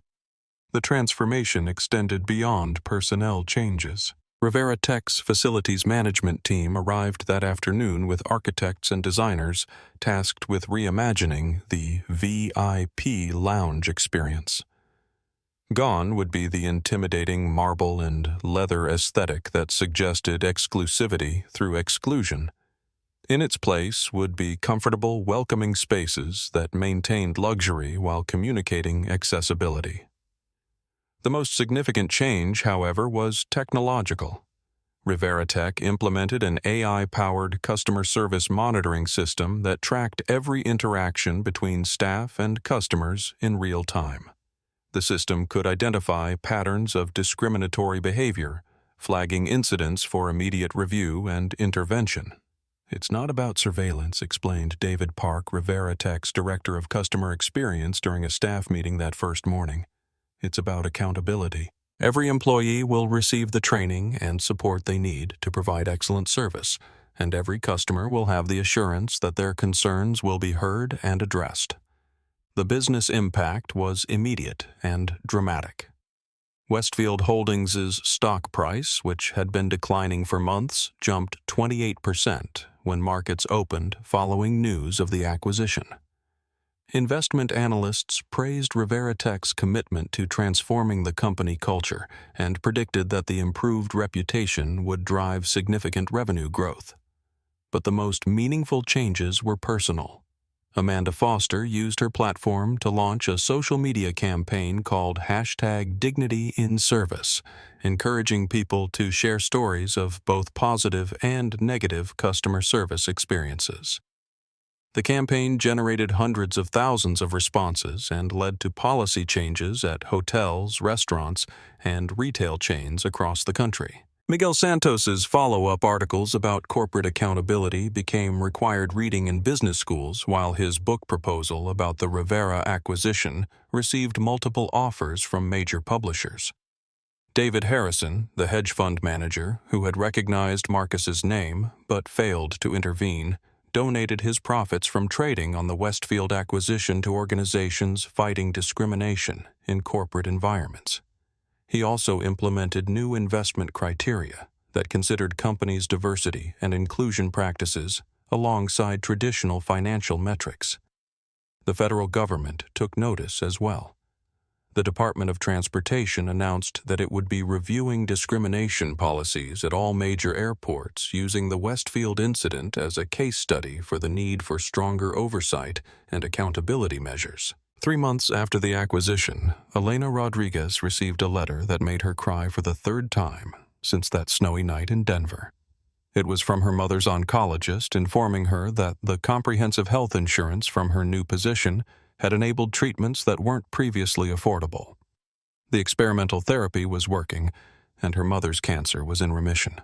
The transformation extended beyond personnel changes. Rivera Tech's facilities management team arrived that afternoon with architects and designers tasked with reimagining the VIP lounge experience. Gone would be the intimidating marble and leather aesthetic that suggested exclusivity through exclusion. In its place would be comfortable, welcoming spaces that maintained luxury while communicating accessibility. The most significant change, however, was technological. Rivera Tech implemented an AI-powered customer service monitoring system that tracked every interaction between staff and customers in real time. The system could identify patterns of discriminatory behavior, flagging incidents for immediate review and intervention. "It's not about surveillance," explained David Park, Rivera Tech's Director of Customer Experience, during a staff meeting that first morning. "It's about accountability. Every employee will receive the training and support they need to provide excellent service, and every customer will have the assurance that their concerns will be heard and addressed." The business impact was immediate and dramatic. Westfield Holdings's stock price, which had been declining for months, jumped 28% when markets opened following news of the acquisition. Investment analysts praised Rivera Tech's commitment to transforming the company culture and predicted that the improved reputation would drive significant revenue growth. But the most meaningful changes were personal. Amanda Foster used her platform to launch a social media campaign called #DignityInService, encouraging people to share stories of both positive and negative customer service experiences. The campaign generated hundreds of thousands of responses and led to policy changes at hotels, restaurants, and retail chains across the country. Miguel Santos's follow-up articles about corporate accountability became required reading in business schools, while his book proposal about the Rivera acquisition received multiple offers from major publishers. David Harrison, the hedge fund manager, who had recognized Marcus's name but failed to intervene, donated his profits from trading on the Westfield acquisition to organizations fighting discrimination in corporate environments. He also implemented new investment criteria that considered companies' diversity and inclusion practices alongside traditional financial metrics. The federal government took notice as well. The Department of Transportation announced that it would be reviewing discrimination policies at all major airports, using the Westfield incident as a case study for the need for stronger oversight and accountability measures. 3 months after the acquisition, Elena Rodriguez received a letter that made her cry for the third time since that snowy night in Denver. It was from her mother's oncologist informing her that the comprehensive health insurance from her new position had enabled treatments that weren't previously affordable. The experimental therapy was working, and her mother's cancer was in remission.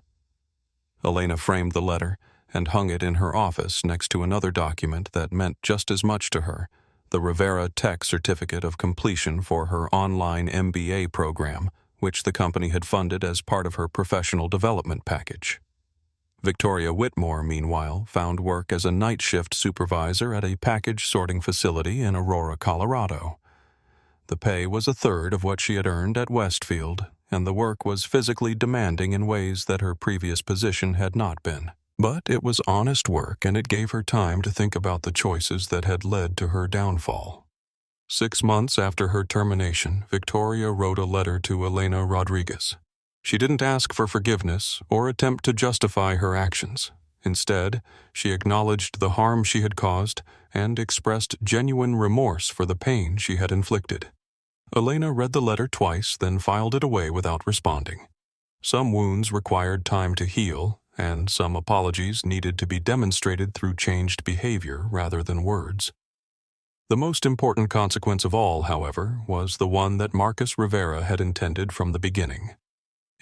Elena framed the letter and hung it in her office next to another document that meant just as much to her, the Rivera Tech Certificate of Completion for her online MBA program, which the company had funded as part of her professional development package. Victoria Whitmore, meanwhile, found work as a night shift supervisor at a package sorting facility in Aurora, Colorado. The pay was a third of what she had earned at Westfield, and the work was physically demanding in ways that her previous position had not been. But it was honest work, and it gave her time to think about the choices that had led to her downfall. 6 months after her termination, Victoria wrote a letter to Elena Rodriguez. She didn't ask for forgiveness or attempt to justify her actions. Instead, she acknowledged the harm she had caused and expressed genuine remorse for the pain she had inflicted. Elena read the letter twice, then filed it away without responding. Some wounds required time to heal, and some apologies needed to be demonstrated through changed behavior rather than words. The most important consequence of all, however, was the one that Marcus Rivera had intended from the beginning.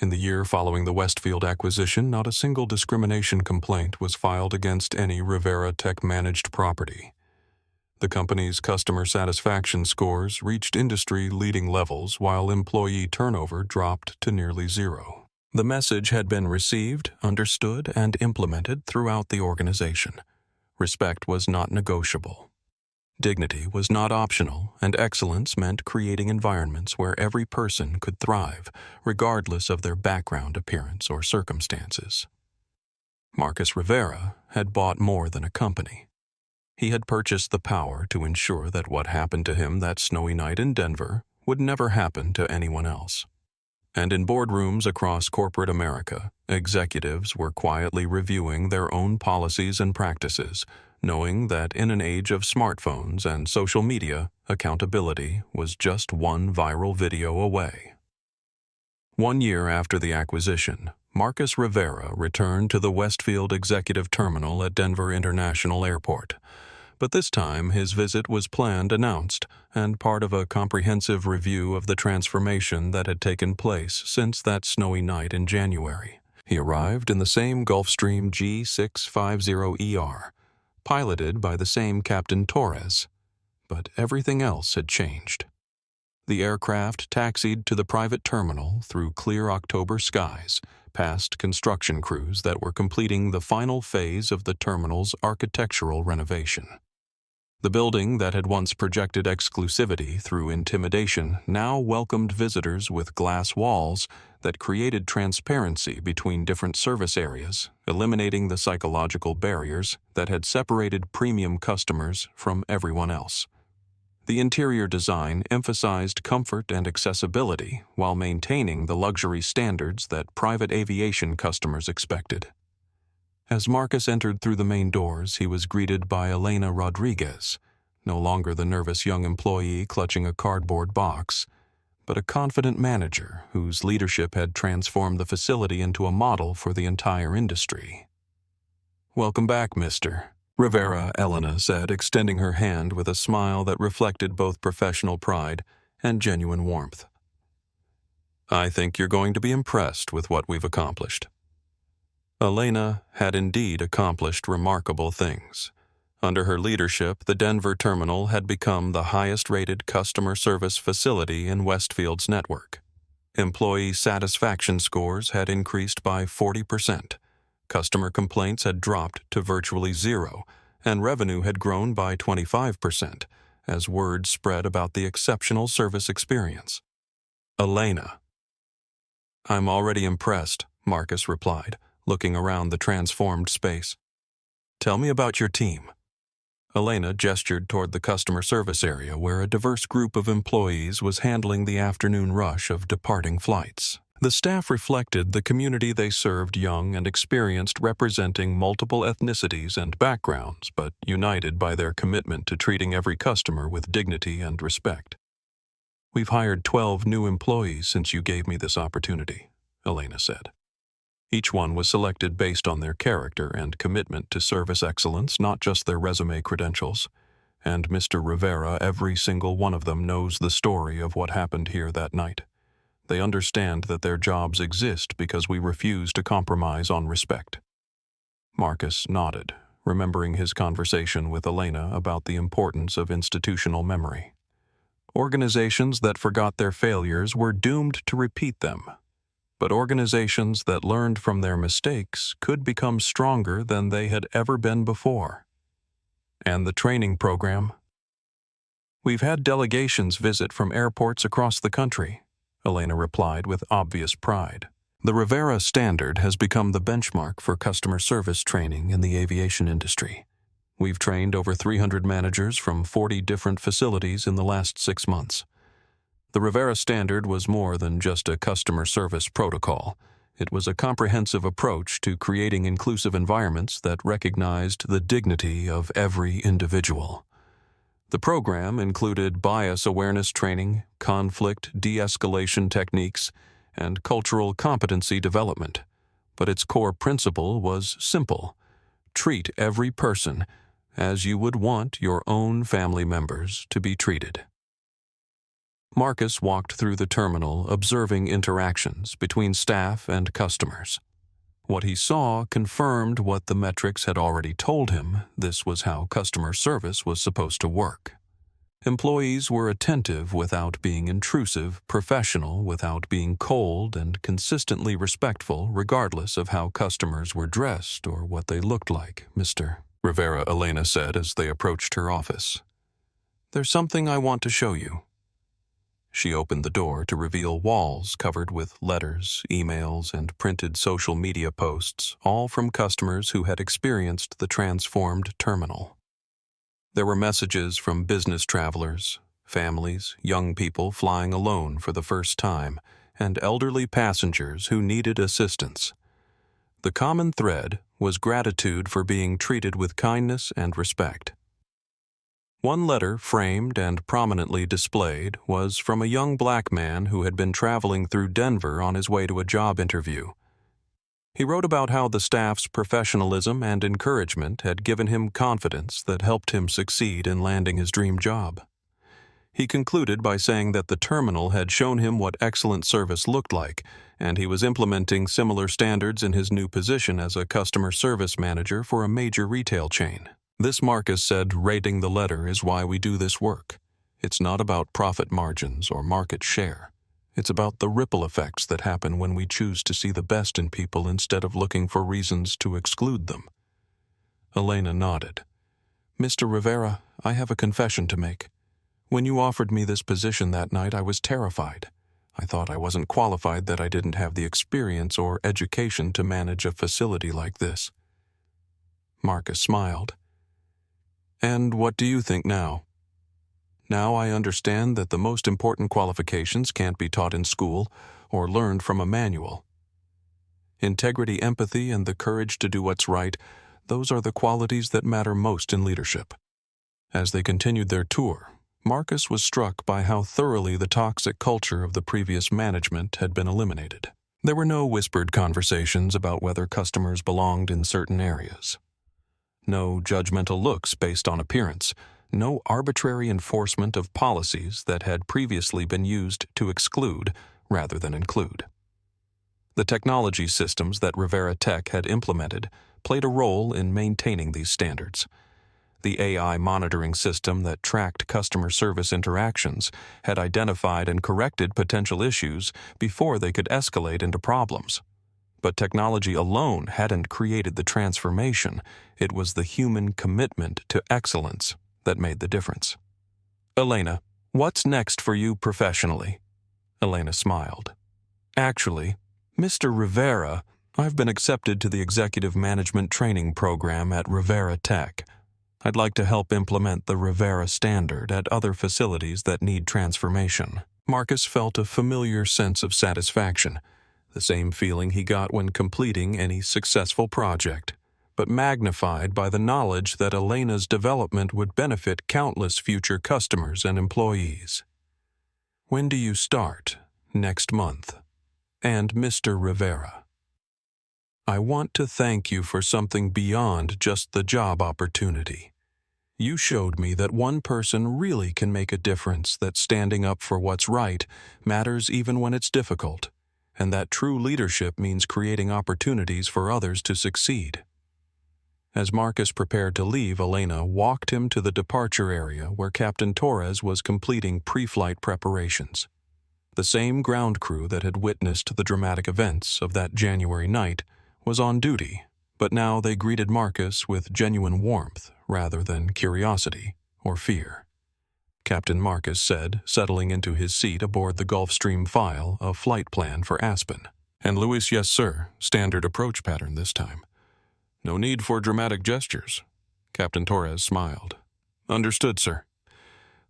In the year following the Westfield acquisition, not a single discrimination complaint was filed against any Rivera Tech-managed property. The company's customer satisfaction scores reached industry-leading levels, while employee turnover dropped to nearly zero. The message had been received, understood, and implemented throughout the organization. Respect was not negotiable. Dignity was not optional, and excellence meant creating environments where every person could thrive, regardless of their background, appearance, or circumstances. Marcus Rivera had bought more than a company. He had purchased the power to ensure that what happened to him that snowy night in Denver would never happen to anyone else. And in boardrooms across corporate America, executives were quietly reviewing their own policies and practices, knowing that in an age of smartphones and social media, accountability was just one viral video away. 1 year after the acquisition, Marcus Rivera returned to the Westfield Executive Terminal at Denver International Airport. But this time his visit was planned, announced, and part of a comprehensive review of the transformation that had taken place since that snowy night in January. He arrived in the same Gulfstream G650ER, piloted by the same Captain Torres, but everything else had changed. The aircraft taxied to the private terminal through clear October skies, past construction crews that were completing the final phase of the terminal's architectural renovation. The building that had once projected exclusivity through intimidation now welcomed visitors with glass walls that created transparency between different service areas, eliminating the psychological barriers that had separated premium customers from everyone else. The interior design emphasized comfort and accessibility while maintaining the luxury standards that private aviation customers expected. As Marcus entered through the main doors, he was greeted by Elena Rodriguez, no longer the nervous young employee clutching a cardboard box, but a confident manager whose leadership had transformed the facility into a model for the entire industry. "Welcome back, Mr. Rivera," Elena said, extending her hand with a smile that reflected both professional pride and genuine warmth. "I think you're going to be impressed with what we've accomplished." Elena had indeed accomplished remarkable things. Under her leadership, the Denver terminal had become the highest-rated customer service facility in Westfield's network. Employee satisfaction scores had increased by 40%. Customer complaints had dropped to virtually zero, and revenue had grown by 25%, as word spread about the exceptional service experience. "Elena." "I'm already impressed," Marcus replied, looking around the transformed space. "Tell me about your team." Elena gestured toward the customer service area where a diverse group of employees was handling the afternoon rush of departing flights. The staff reflected the community they served, young and experienced, representing multiple ethnicities and backgrounds, but united by their commitment to treating every customer with dignity and respect. "We've hired 12 new employees since you gave me this opportunity," Elena said. Each one was selected based on their character and commitment to service excellence, not just their resume credentials. And Mr. Rivera, every single one of them knows the story of what happened here that night. They understand that their jobs exist because we refuse to compromise on respect. Marcus nodded, remembering his conversation with Elena about the importance of institutional memory. Organizations that forgot their failures were doomed to repeat them. But organizations that learned from their mistakes could become stronger than they had ever been before. "And the training program?" "We've had delegations visit from airports across the country," Elena replied with obvious pride. "The Rivera Standard has become the benchmark for customer service training in the aviation industry. We've trained over 300 managers from 40 different facilities in the last 6 months. The Rivera Standard was more than just a customer service protocol. It was a comprehensive approach to creating inclusive environments that recognized the dignity of every individual. The program included bias awareness training, conflict de-escalation techniques, and cultural competency development. But its core principle was simple: treat every person as you would want your own family members to be treated. Marcus walked through the terminal, observing interactions between staff and customers. What he saw confirmed what the metrics had already told him. This was how customer service was supposed to work. Employees were attentive without being intrusive, professional without being cold, and consistently respectful regardless of how customers were dressed or what they looked like, Mr. Rivera, Elena said as they approached her office. "There's something I want to show you." She opened the door to reveal walls covered with letters, emails, and printed social media posts, all from customers who had experienced the transformed terminal. There were messages from business travelers, families, young people flying alone for the first time, and elderly passengers who needed assistance. The common thread was gratitude for being treated with kindness and respect. One letter, framed and prominently displayed, was from a young black man who had been traveling through Denver on his way to a job interview. He wrote about how the staff's professionalism and encouragement had given him confidence that helped him succeed in landing his dream job. He concluded by saying that the terminal had shown him what excellent service looked like, and he was implementing similar standards in his new position as a customer service manager for a major retail chain. This, Marcus said, rating the letter is why we do this work. It's not about profit margins or market share. It's about the ripple effects that happen when we choose to see the best in people instead of looking for reasons to exclude them. Elena nodded. "Mr. Rivera, I have a confession to make. When you offered me this position that night, I was terrified. I thought I wasn't qualified, that I didn't have the experience or education to manage a facility like this." Marcus smiled. "And what do you think now?" "Now I understand that the most important qualifications can't be taught in school or learned from a manual. Integrity, empathy, and the courage to do what's right, those are the qualities that matter most in leadership. As they continued their tour, Marcus was struck by how thoroughly the toxic culture of the previous management had been eliminated. There were no whispered conversations about whether customers belonged in certain areas. No judgmental looks based on appearance. No arbitrary enforcement of policies that had previously been used to exclude rather than include. The technology systems that Rivera Tech had implemented played a role in maintaining these standards. The AI monitoring system that tracked customer service interactions had identified and corrected potential issues before they could escalate into problems. But technology alone hadn't created the transformation. It was the human commitment to excellence that made the difference. "Elena, what's next for you professionally?" Elena smiled. "Actually, Mr. Rivera, I've been accepted to the Executive Management Training Program at Rivera Tech. I'd like to help implement the Rivera Standard at other facilities that need transformation." Marcus felt a familiar sense of satisfaction, the same feeling he got when completing any successful project, but magnified by the knowledge that Elena's development would benefit countless future customers and employees. "When do you start?" "Next month." "And Mr. Rivera, I want to thank you for something beyond just the job opportunity. You showed me that one person really can make a difference, that standing up for what's right matters even when it's difficult, and that true leadership means creating opportunities for others to succeed." As Marcus prepared to leave, Elena walked him to the departure area where Captain Torres was completing pre-flight preparations. The same ground crew that had witnessed the dramatic events of that January night was on duty, but now they greeted Marcus with genuine warmth rather than curiosity or fear. Captain Marcus said, settling into his seat aboard the Gulfstream File, a flight plan for Aspen. "And Louis, yes sir, standard approach pattern this time. No need for dramatic gestures." Captain Torres smiled. "Understood, sir.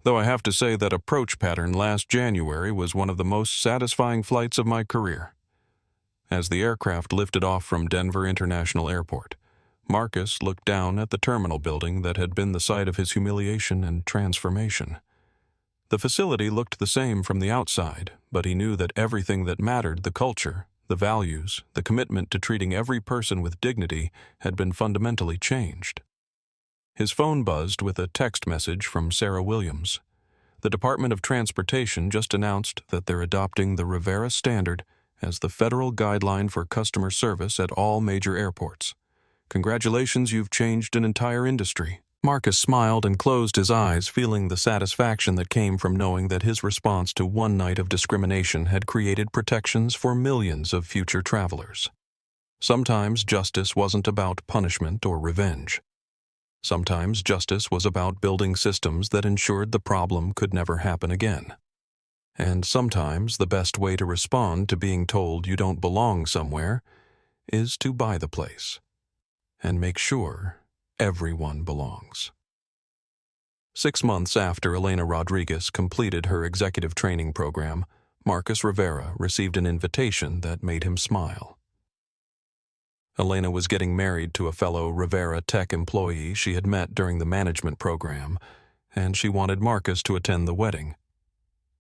Though I have to say that approach pattern last January was one of the most satisfying flights of my career." As the aircraft lifted off from Denver International Airport, Marcus looked down at the terminal building that had been the site of his humiliation and transformation. The facility looked the same from the outside, but he knew that everything that mattered, the culture, the values, the commitment to treating every person with dignity, had been fundamentally changed. His phone buzzed with a text message from Sarah Williams. The Department of Transportation just announced that they're adopting the Rivera Standard as the federal guideline for customer service at all major airports. "Congratulations, you've changed an entire industry." Marcus smiled and closed his eyes, feeling the satisfaction that came from knowing that his response to one night of discrimination had created protections for millions of future travelers. Sometimes justice wasn't about punishment or revenge. Sometimes justice was about building systems that ensured the problem could never happen again. And sometimes the best way to respond to being told you don't belong somewhere is to buy the place and make sure everyone belongs. 6 months after Elena Rodriguez completed her executive training program, Marcus Rivera received an invitation that made him smile. Elena was getting married to a fellow Rivera Tech employee she had met during the management program, and she wanted Marcus to attend the wedding.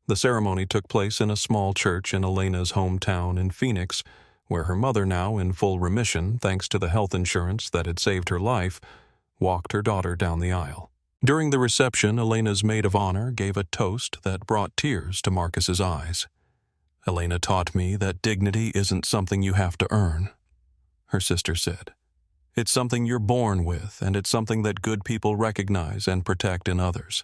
The ceremony took place in a small church in Elena's hometown in Phoenix, where her mother, now in full remission thanks to the health insurance that had saved her life, walked her daughter down the aisle. During the reception, Elena's maid of honor gave a toast that brought tears to Marcus's eyes. "Elena taught me that dignity isn't something you have to earn," her sister said. "It's something you're born with, and it's something that good people recognize and protect in others."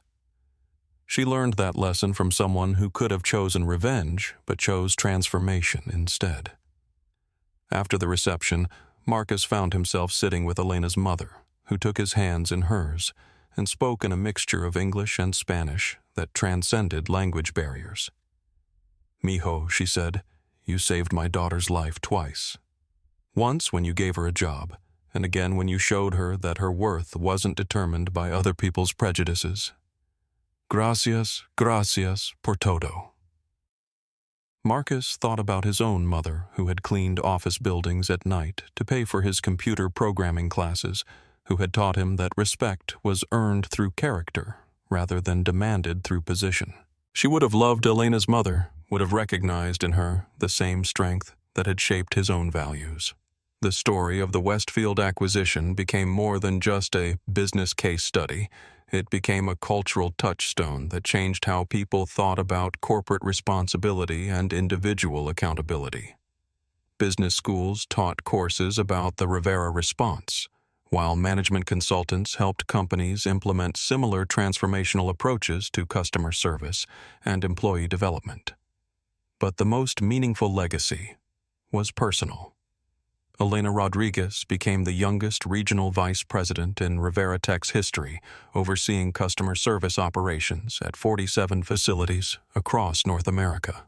She learned that lesson from someone who could have chosen revenge, but chose transformation instead. After the reception, Marcus found himself sitting with Elena's mother, who took his hands in hers and spoke in a mixture of English and Spanish that transcended language barriers. "Mijo," she said, "you saved my daughter's life twice. Once when you gave her a job, and again when you showed her that her worth wasn't determined by other people's prejudices. Gracias, gracias por todo." Marcus thought about his own mother, who had cleaned office buildings at night to pay for his computer programming classes, who had taught him that respect was earned through character rather than demanded through position. She would have loved Elena's mother, would have recognized in her the same strength that had shaped his own values. The story of the Westfield acquisition became more than just a business case study. It became a cultural touchstone that changed how people thought about corporate responsibility and individual accountability. Business schools taught courses about the Rivera response, while management consultants helped companies implement similar transformational approaches to customer service and employee development. But the most meaningful legacy was personal. Elena Rodriguez became the youngest regional vice president in Rivera Tech's history, overseeing customer service operations at 47 facilities across North America.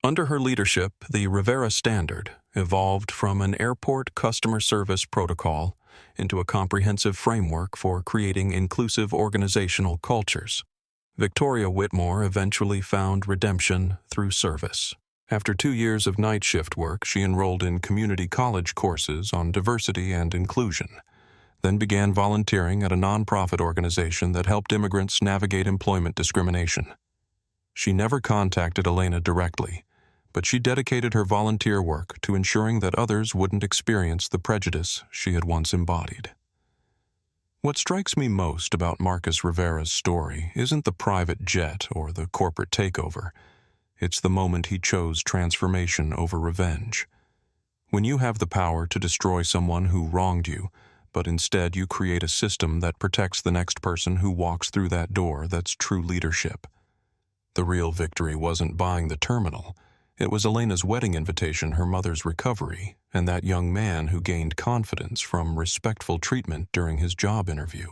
Under her leadership, the Rivera Standard evolved from an airport customer service protocol into a comprehensive framework for creating inclusive organizational cultures. Victoria Whitmore eventually found redemption through service. After 2 years of night shift work, she enrolled in community college courses on diversity and inclusion, then began volunteering at a nonprofit organization that helped immigrants navigate employment discrimination. She never contacted Elena directly, but she dedicated her volunteer work to ensuring that others wouldn't experience the prejudice she had once embodied. What strikes me most about Marcus Rivera's story isn't the private jet or the corporate takeover. It's the moment he chose transformation over revenge. When you have the power to destroy someone who wronged you, but instead you create a system that protects the next person who walks through that door, that's true leadership. The real victory wasn't buying the terminal. It was Elena's wedding invitation, her mother's recovery, and that young man who gained confidence from respectful treatment during his job interview.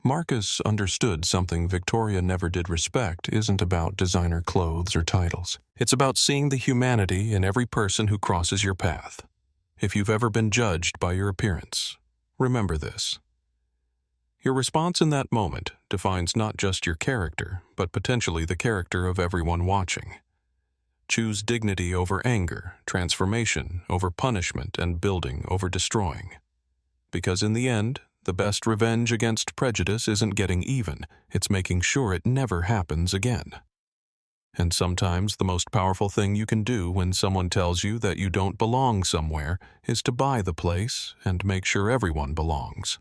Marcus understood something Victoria never did respect isn't about designer clothes or titles. It's about seeing the humanity in every person who crosses your path. If you've ever been judged by your appearance, remember this. Your response in that moment defines not just your character, but potentially the character of everyone watching. Choose dignity over anger, transformation over punishment, and building over destroying. Because in the end, the best revenge against prejudice isn't getting even, it's making sure it never happens again. And sometimes the most powerful thing you can do when someone tells you that you don't belong somewhere is to buy the place and make sure everyone belongs.